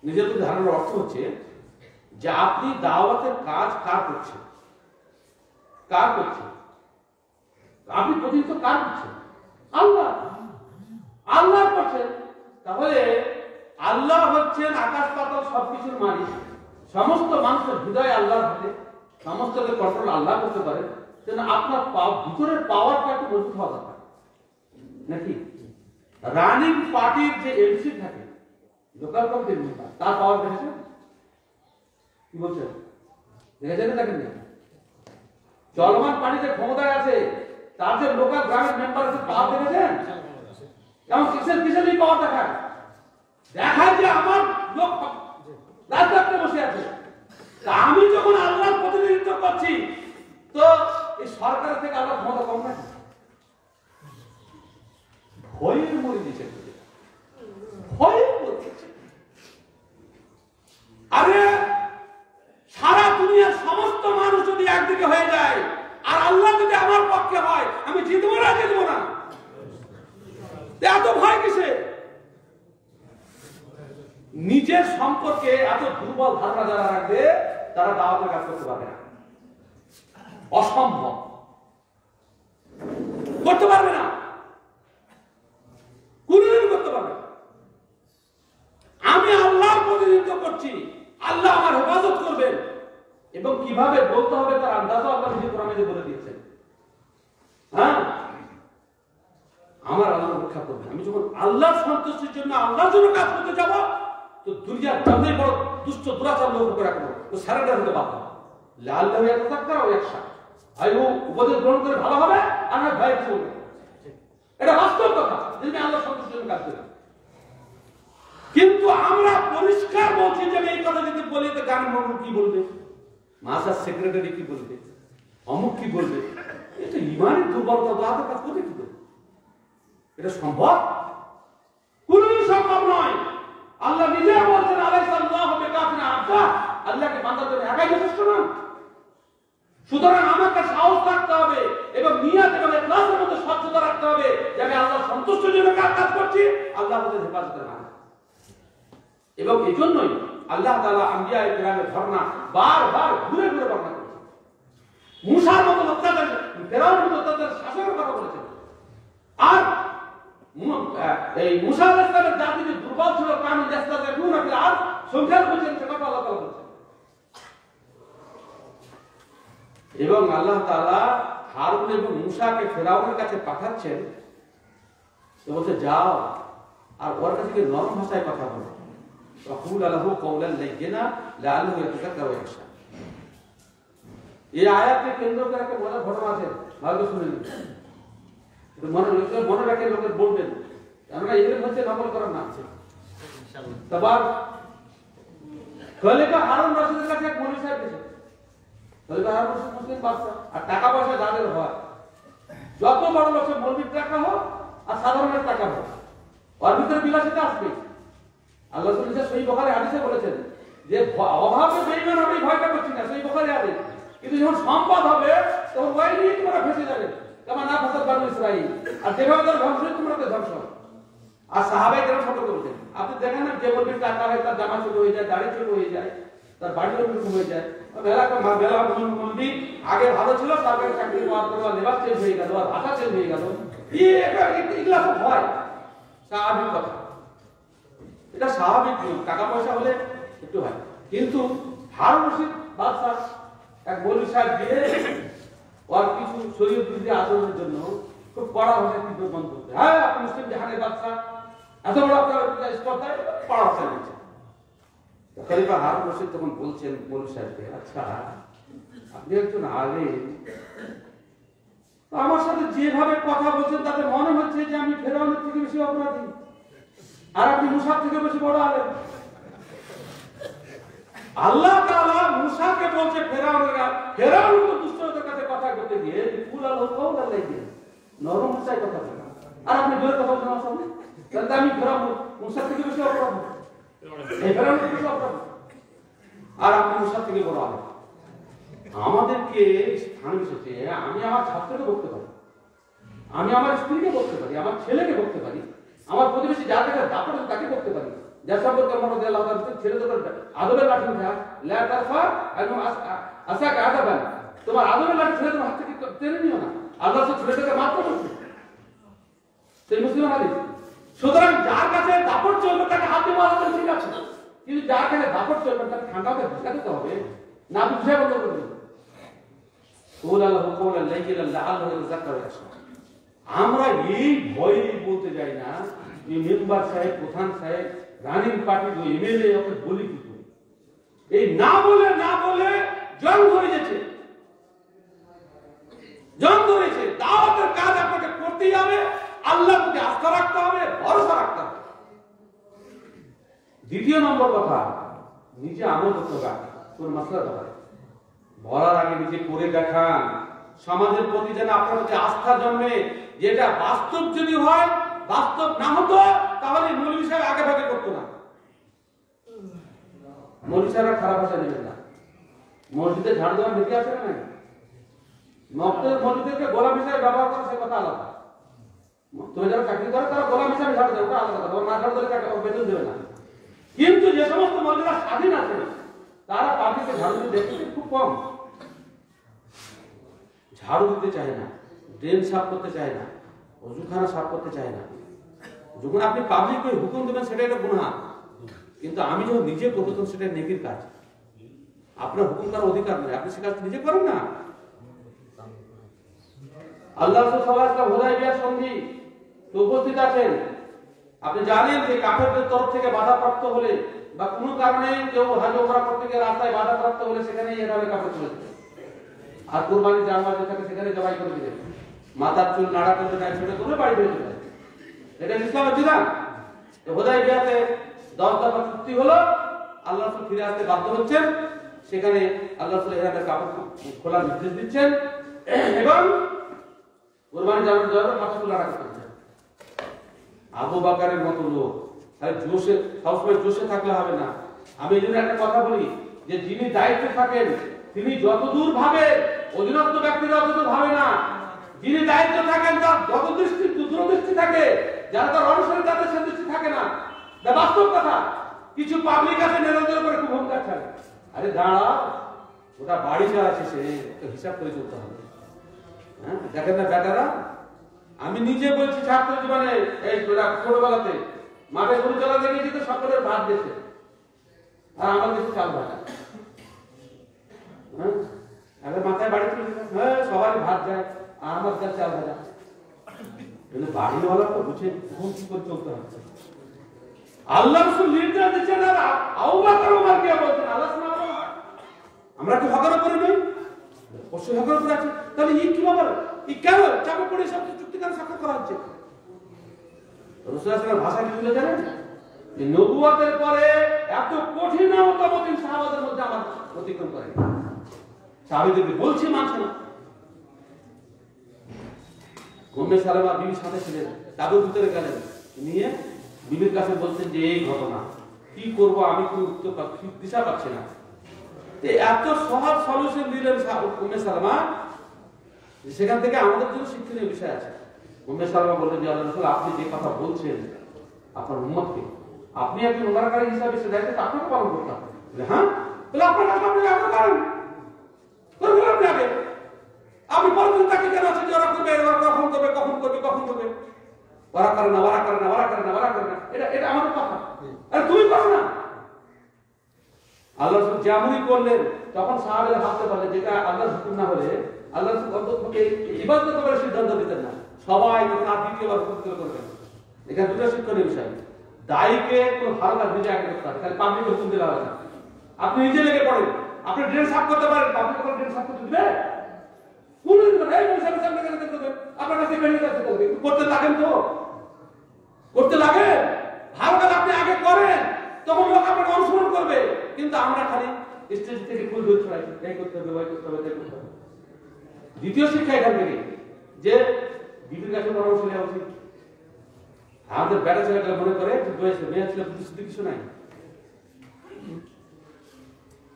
নিজের প্রতি ধারণার অর্থ হচ্ছে যে আপনি দাওয়াতের কাজ কার করছেন, কার করছেন, আপনি প্রতিনিধিত্ব কার করছেন? আল্লাহ, আল্লাহ করছেন। তাহলে আল্লাহ হচ্ছেন আকাশ পাতাল সবকিছুর মালিক, সমস্ত মানুষের হৃদয় আল্লাহর হাতে, সমস্তকে কন্ট্রোল আল্লাহ করতে পারে। সেজন্য আপনার ভিতরের পাওয়ারটা একটু মজবুত হওয়া দরকার নাকি? রানিং পার্টির যে এমসি থাকে, লোকাল কমিটির মেম্বার, তার পাওয়ার দেখেছেন? কি বলছেন? দেখেছেন দেখেন না? চলমান পার্টিতে ক্ষমতায় আছে তার যে লোকাল গ্রামের মেম্বার আছে পাওয়ার দেখেছেন? যেমন কিসের পাওয়ার দেখায়? দেখায় যে আমার লোক রাজত্বে বসে আছে। আমি যখন আল্লাহর প্রতিনিধিত্ব করছি তো এই সরকার থেকে আল্লাহ ক্ষমতা কম নাকি? ভয়ের মরে দিচ্ছে, ভয়ের মরে দিচ্ছে। আরে সারা দুনিয়ার সমস্ত মানুষ যদি একদিকে হয়ে যায় আর আল্লাহ যদি আমার পক্ষে হয়, আমি জিতবো না জিতবো না? এত ভয় কিসে? নিজের সম্পর্কে এত দুর্বল ধারণা যারা রাখবে তারা দাওয়াতের কাজ করতে পারবে না, অসম্ভব, করতে পারবে না, কোনদিন করতে পারবে না। আমি আল্লাহর প্রতিনিধিত্ব করছি, আল্লাহ আমার হেফাজত করবেন এবং কিভাবে বলতে হবে তার আন্দাজও আল্লাহ নিজে কোরআনে বলে দিয়েছেন। হ্যাঁ, আমার আল্লাহ রক্ষা করবে। আমি যখন আল্লাহর সন্তুষ্টির জন্য আল্লাহর জন্য কাজ করতে যাব তো দুনিয়ার যতই বড় দুষ্ট দুরাচার লোক করে রাখবো তো সারেন্ডার হতে বাধ্য। লাল হয়ে থাকার একসাথ হয় ও উপদেশ গ্রহণ করে ভালো হবে আর না ভয় চলবে। এটা বাস্তব কথা, যদি আল্লাহ সন্তুষ্টির জন্য কাজ করি। কিন্তু আমরা পরিষ্কার বলছি যে এই কথা যদি বলি তো গান মন কি বলবে, মাসার সেক্রেটারি কি বলবে, অমুক কি বলবে, এটা ইমানের দুর্বলতা দাওয়াতের কাজ করতে কি করবে? এটা সম্ভব? কোনদিন সম্ভব নয়। আল্লাহ নিজে বলছেন আলাইহিসসালাহু বিকাফিন আবদা, আল্লাহকে বান্দার জন্য একাই যথেষ্ট না। সুতরাং আমাকে সাহস রাখতে হবে এবং নিয়ত এবং ইখলাসের মধ্যে স্বচ্ছতা রাখতে হবে যে আমি আল্লাহ সন্তুষ্টির জন্য কাজ করছি, আল্লাহ আমাদের হেফাজতের মানে। এবং এই জন্যই আল্লাহ তাআলা আম্বিয়া কিরামের ঘটনা বারবার ঘুরে ঘুরে বর্ণনা করেছেন। মুসার মতো অত্যাচার, ফেরাউনের মতো অত্যাচার শাসনের কথা বলেছেন। আর এই মুসা আলাইহিস সালামের জাতি যে দুর্বল ছিল, কানু ইয়াস্তাযিফুন ফিল আরদ, সংখ্যার বলছেন সে কথা আল্লাহ তাআলা বলেছেন। এবং আল্লাহ তাআলা হারুন এবং মুসাকে ফেরাউনের কাছে পাঠাচ্ছেন, তো বলছে যাও আর ওর কাছে গিয়ে নরম ভাষায় কথা বলো, ওয়াকুল লাহু কওলান লাইয়িনা লাআল্লাহু ইয়াতাযাক্কারু ওয়া ইয়াখশা। এই আয়াতকে কেন্দ্র করে একটা বড় ঘটনা আছে, ভালো শুনে নিন, মনে রাখে লোকের বলবেন, আমরা এগুলো হচ্ছে নকল করার না। তারপর খলিফা হারুন রশিদের কাছে এক মৌলভী সাহেব গেছে। খলিফা হারুন রশিদ মুসলিম বাদশা, আর টাকা পয়সা যাদের হয়, যত বড় লোক মৌলভীর টাকা হোক আর সাধারণের টাকা হোক, ওর ভিতরে বিলাসিতা আসবে। আল্লাহ সহিহ বুখারী হাদিসে বলেছেন যে অভাবে বেঈমান হবে ভয়টা করছি না, সহিহ বুখারী হাদিস। কিন্তু যখন সম্পদ হবে তখন ওই নিয়ে তোমরা ফেসে যাবে, কেমন না ফাসাদ বানু ইসরাঈল, আর যেভাবে তার ধ্বংস তোমরা ধ্বংস। আর সাহাবায়ে কেরাম সতর্ক করেছেন, আপনি দেখেন না যে বলবেন টাকা হয় তার জামা ছোট হয়ে যায়, দাড়ি ছোট হয়ে যায়, তার বাড়ির লোক হয়ে যায়। বেলা মন্দির আগে ভালো ছিল, সরকারি চাকরি পাওয়ার পর লেবার চেঞ্জ হয়ে গেল, আর ভাষা চেঞ্জ হয়ে গেল, এগুলা সব হয়, স্বাভাবিক কথা, এটা স্বাভাবিক নিয়ম। টাকা পয়সা হলে একটু হয়। কিন্তু হারুন রশিদ বাদশা এক মৌলভী সাহেব দিয়ে ওর কিছু শরীয়ত বিরোধী আচরণের জন্য খুব কড়া ভাষায় তীব্র বন্ধ করতে, হ্যাঁ আপনি মুসলিম জাহানের বাদশা, এত বড় আপনার স্পর্ধায় কড়া ভাষায় নিচ্ছেন। খলিফা হারুন রশিদ তখন বলছেন মৌলভী সাহেবকে, আচ্ছা আপনি একজন আলেম, আমার সাথে যেভাবে কথা বলছেন তাতে মনে হচ্ছে যে আমি ফেরাউনের থেকে বেশি অপরাধী, আর আপনি মুসার থেকে বেশি বড় আলেম। আল্লাহ তাআলা মুসাকে বলছে ফেরাউন তো দুষ্টদের কাছে কথা করতে গিয়ে কুল আল্লাহ কওলান লাইয়িনা, নরম ভাষায় কথা বলেন, আর আপনি জোরে কথা বলছেন আমার সামনে, তাহলে আমি ফেরাউন মুসার থেকে বেশি অপরাধী, এই ফেরাউন থেকে বেশি অপরাধী, আর আপনি মুসার থেকে বড় আলেম। আমাদেরকে স্থান এসেছে, আমি আমার ছাত্রকে বলতে পারি, আমি আমার স্ত্রীকে বলতে পারি, আমার ছেলেকে বলতে পারি, আমার প্রতিবেশী যার কাছে দাপট তাকে বলতে পারি, যার সম্পর্কে আমরা আল্লাহ তাআলা ছেলে তোর আদবের লাঠি উঠা লা তারফা আসাক আদাবান, তোমার আদবের লাঠি ছেলে তোমার হাত থেকে টেনে নিও না, আল্লাহ তো ছেলেটাকে মাফ করছে, সেই মুসলিম হাদিস। সুতরাং যার কাছে দাপট চলবে তাকে হাত দিয়ে মারা যাবে, ঠিক আছে, কিন্তু যার কাছে দাপট চলবে তাকে ঠান্ডাকে ঢুকা দিতে হবে না, বুঝে বন্ধ করবে। আমরা এই ভয়ে বলতে যাই না যে মেম্বার সাহেব, প্রধান সাহেব, রানিং পার্টির এমএলএ ওকে বলি কি করে, এই না বলে জং ধরে গেছে, জং ধরেছে। দাওয়াতের কাজ আপনাকে করতেই হবে, আল্লাহর প্রতি আস্থা রাখতে হবে, ভরসা রাখতে হবে। দ্বিতীয় নম্বর কথা, নিজে আমল করতে হবে, কোন মাসলা কথা বলার আগে নিজে করে দেখান, সমাজের প্রতি যেন আপনার প্রতি আস্থা জন্মে, যেটা বাস্তব যদি হয়, বাস্তব না হতো তাহলে মৌলভী সাহেব আগে ভাগে করতো না। মৌলভী সাহেবরা খারাপ ভাষা নেবেন না, মসজিদে ঝাড়ু দেওয়ার নীতি আছে না, মসজিদকে গোলাম হিসাবে ব্যবহার করে সে কথা আলাদা। তুমি যারা চাকরি করো তারা গোলাম হিসাবে ঝাড়ু দেবে, ওটা আলাদা কথা, না ঝাড়ু দিলে বেতন দেবে না। কিন্তু যে সমস্ত মসজিদরা স্বাধীন আছে তারা পাবলিককে ঝাড়ু দিতে দেখতে খুব কম, ঝাড়ু দিতে চায় না, ড্রেন সাফ করতে চায় না, অজুখানা সাফ করতে চায় না। যখন আপনি পাবলিককে হুকুম দেবেন সেটা একটা গুনাহ, কিন্তু আমি যখন নিজে করবো তখন সেটা নেকির কাজ। আপনার হুকুম করার অধিকার নেই, আপনি সে কাজ নিজে করেন না। আল্লাহ রাসূল সাল্লাল্লাহু আলাইহি ওয়াসাল্লাম হুদায়বিয়ার সন্ধি উপস্থিত আছেন। আপনি জানেন যে কাফেরদের তরফ থেকে বাধাপ্রাপ্ত হলে বা কোনো কারণে কেউ হজ ওমরা করতে গিয়ে রাস্তায় বাধাপ্রাপ্ত হলে সেখানে এভাবে কাপড় চলে যায়, আর কুরবানি জানোয়ার যে থাকে সেখানে জবাই করে দিলেন, মাথার চুল নাড়া করতে না ছেড়ে করে বাড়ি ফিরে চলে যায়। এটা ইসলামের বিধান। হুদায়বিয়াতে 10 দফা চুক্তি হলো, আল্লাহ রাসূল ফিরে আসতে বাধ্য হচ্ছেন, সেখানে আল্লাহ রাসূল এখানে কাপড় খোলার নির্দেশ দিচ্ছেন এবং কুরবানি জানোয়ার মাথা চুল নাড়া করতে। আবু বকরের মতো লোক তাই জোশে, সবসময় জোশে থাকলে হবে না। আমি এই জন্য একটা কথা বলি যে যিনি দায়িত্বে থাকেন তিনি যতদূর ভাবে, অধীনস্থ ব্যক্তিরা অতদূর ভাবে না। যিনি দায়িত্ব থাকেন তার যত দৃষ্টি দূরদৃষ্টি থাকে, যারা তার অনুসারী তাদের সে দৃষ্টি থাকে না। বাস্তব কথা, কিছু পাবলিক আছে নিরন্তর করে খুব হুঙ্কার ছাড়ে, আরে দাঁড়া, ওটা বাড়ি চালাচ্ছে, সে হিসাব করে চলতে হবে। হ্যাঁ, দেখেন না বেটারা, আমি নিজে বলছি ছাত্র জীবনে এই ছোটবেলাতে মাঠে গরু চালাতে গেছি তো সকলের ভাত দিয়েছে, আর আমার দেশে চাল ভাত। হ্যাঁ, মাথায় বাড়ি তুলে, হ্যাঁ সবাই বাড়ি ভাত যায় আর আমার কাছে চাল ভাজা। কিন্তু বাড়িওয়ালা তো বুঝে ঘুম কি করে চলতে হচ্ছে। আল্লাহ রাসূল নির্দেশ দিচ্ছেন আর আবু বকর ওমর কে বলছেন আল্লাহ সুবহানাহু ওয়া তাআলা আমরা কি হকের উপরে নই? অবশ্যই হকের উপরে আছি। তাহলে এই কি ব্যাপার? এই কেন চাপে পড়ে সব চুক্তি করে সাক্ষাৎ করা হচ্ছে? রাসূলুল্লাহ সাল্লাল্লাহু আলাইহি ওয়াসাল্লাম ভাষা কি বলে জানেন? যে নবুয়তের পরে এত কঠিনতম দিন সাহাবাদের মধ্যে আমার অতিক্রম করে। সাহাবীদেরকে বলছি মানছে না। উম্মে সালামা বিবির সাথে ছিলেন, তাদের ভিতরে গেলেন, নিয়ে বিবির কাছে বলছেন যে এই ঘটনা কি করব আমি কি উত্তর দিশা পাচ্ছি না। এত সহজ সলিউশন দিলেন উম্মে সালামা, সেখান থেকে আমাদের জন্য শিক্ষণীয় বিষয় আছে। উম্মে সালামা বললেন যে আল্লাহ রাসূল আপনি যে কথা বলছেন আপনার উম্মতকে, আপনি একজন উমরাকারী হিসাবে সে দায়িত্ব আপনাকে পালন করতে হবে। হ্যাঁ, তাহলে আপনার কাছে আপনি আগে করেন, করবেন আপনি আগে। আপনি পরদিন তাকে কেন আছে যে ওরা করবে, ওরা কখন করবে, কখন করবে, কখন করবে, ওরা করে না, ওরা করে না, ওরা করে না, ওরা করে না, এটা আমাদের কথা। আরে তুমি করো না। আল্লাহ রাসূল যেমনই করলেন তখন সাহাবারা ভাবতে পারলেন যেটা আল্লাহর হুকুম না হলে আল্লাহ রাসূল অন্ততপক্ষে ইবাদত করার সিদ্ধান্ত দিতেন না। সবাই তার দ্বিতীয়বার পবিত্র করবেন। এখানে দুটো শিক্ষণীয় বিষয়। দায়ীকে কোনো ভালো কাজ নিজে আগে করতে হবে, তাহলে পাবলিক হুকুম দিলে হবে না। আপনি নিজে লেগে পড়েন, আপনি ড্রেন সাফ করতে পারেন, পাবলিক কোনো ড্রেন সাফ করতে দিবে? কোন দিন এই মশারি সামনে গেলে দেখতে হবে আপনার কাছে বেরিয়ে যাচ্ছে, করতে লাগেন তো, করতে লাগে। ভালো কাজ আপনি আগে করেন, তখন লোক আপনাকে অনুসরণ করবে। কিন্তু আমরা খালি স্টেজ থেকে ফুল ধরে ছড়াই, এই করতে হবে, ওই করতে হবে, তাই করতে হবে। দ্বিতীয় শিক্ষা এখান থেকে যে বিবির কাছে পরামর্শ নেওয়া উচিত। আমাদের বেটা ছেলেটা মনে করে মেয়ে ছেলে শুধু কিছু নাই,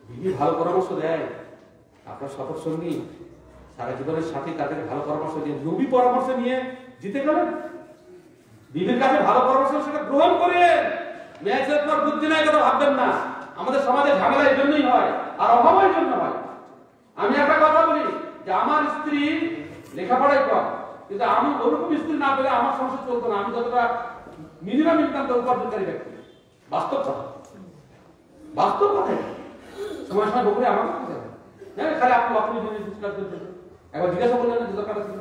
বিবি ভালো পরামর্শ দেয়। আপনার সফর সঙ্গী সারা জীবনের সাথী, তাদের ভালো পরামর্শ দিয়ে নবী পরামর্শ নিয়ে জিতে গেলেন। বিবির কাছে ভালো পরামর্শ সেটা গ্রহণ করে মেয়েছের পর বুদ্ধি নাই কথা ভাববেন না। আমাদের সমাজে ঝামেলা এই জন্যই হয় আর অভাবের জন্য হয়। আমি একটা কথা বলি যে আমার স্ত্রী লেখাপড়াই কম, কিন্তু আমি ওরকম স্ত্রী না পেলে আমার সংসার চলতো না। আমি যতটা মিনিমাম ইনকাম উপার্জনকারী ব্যক্তি, বাস্তব কথা, বাস্তব কথা। সময় সময় বকুলে আমার কথা হ্যাঁ, খালি আপনি জিনিস একবার জিজ্ঞাসা করলেন না দরকার আছে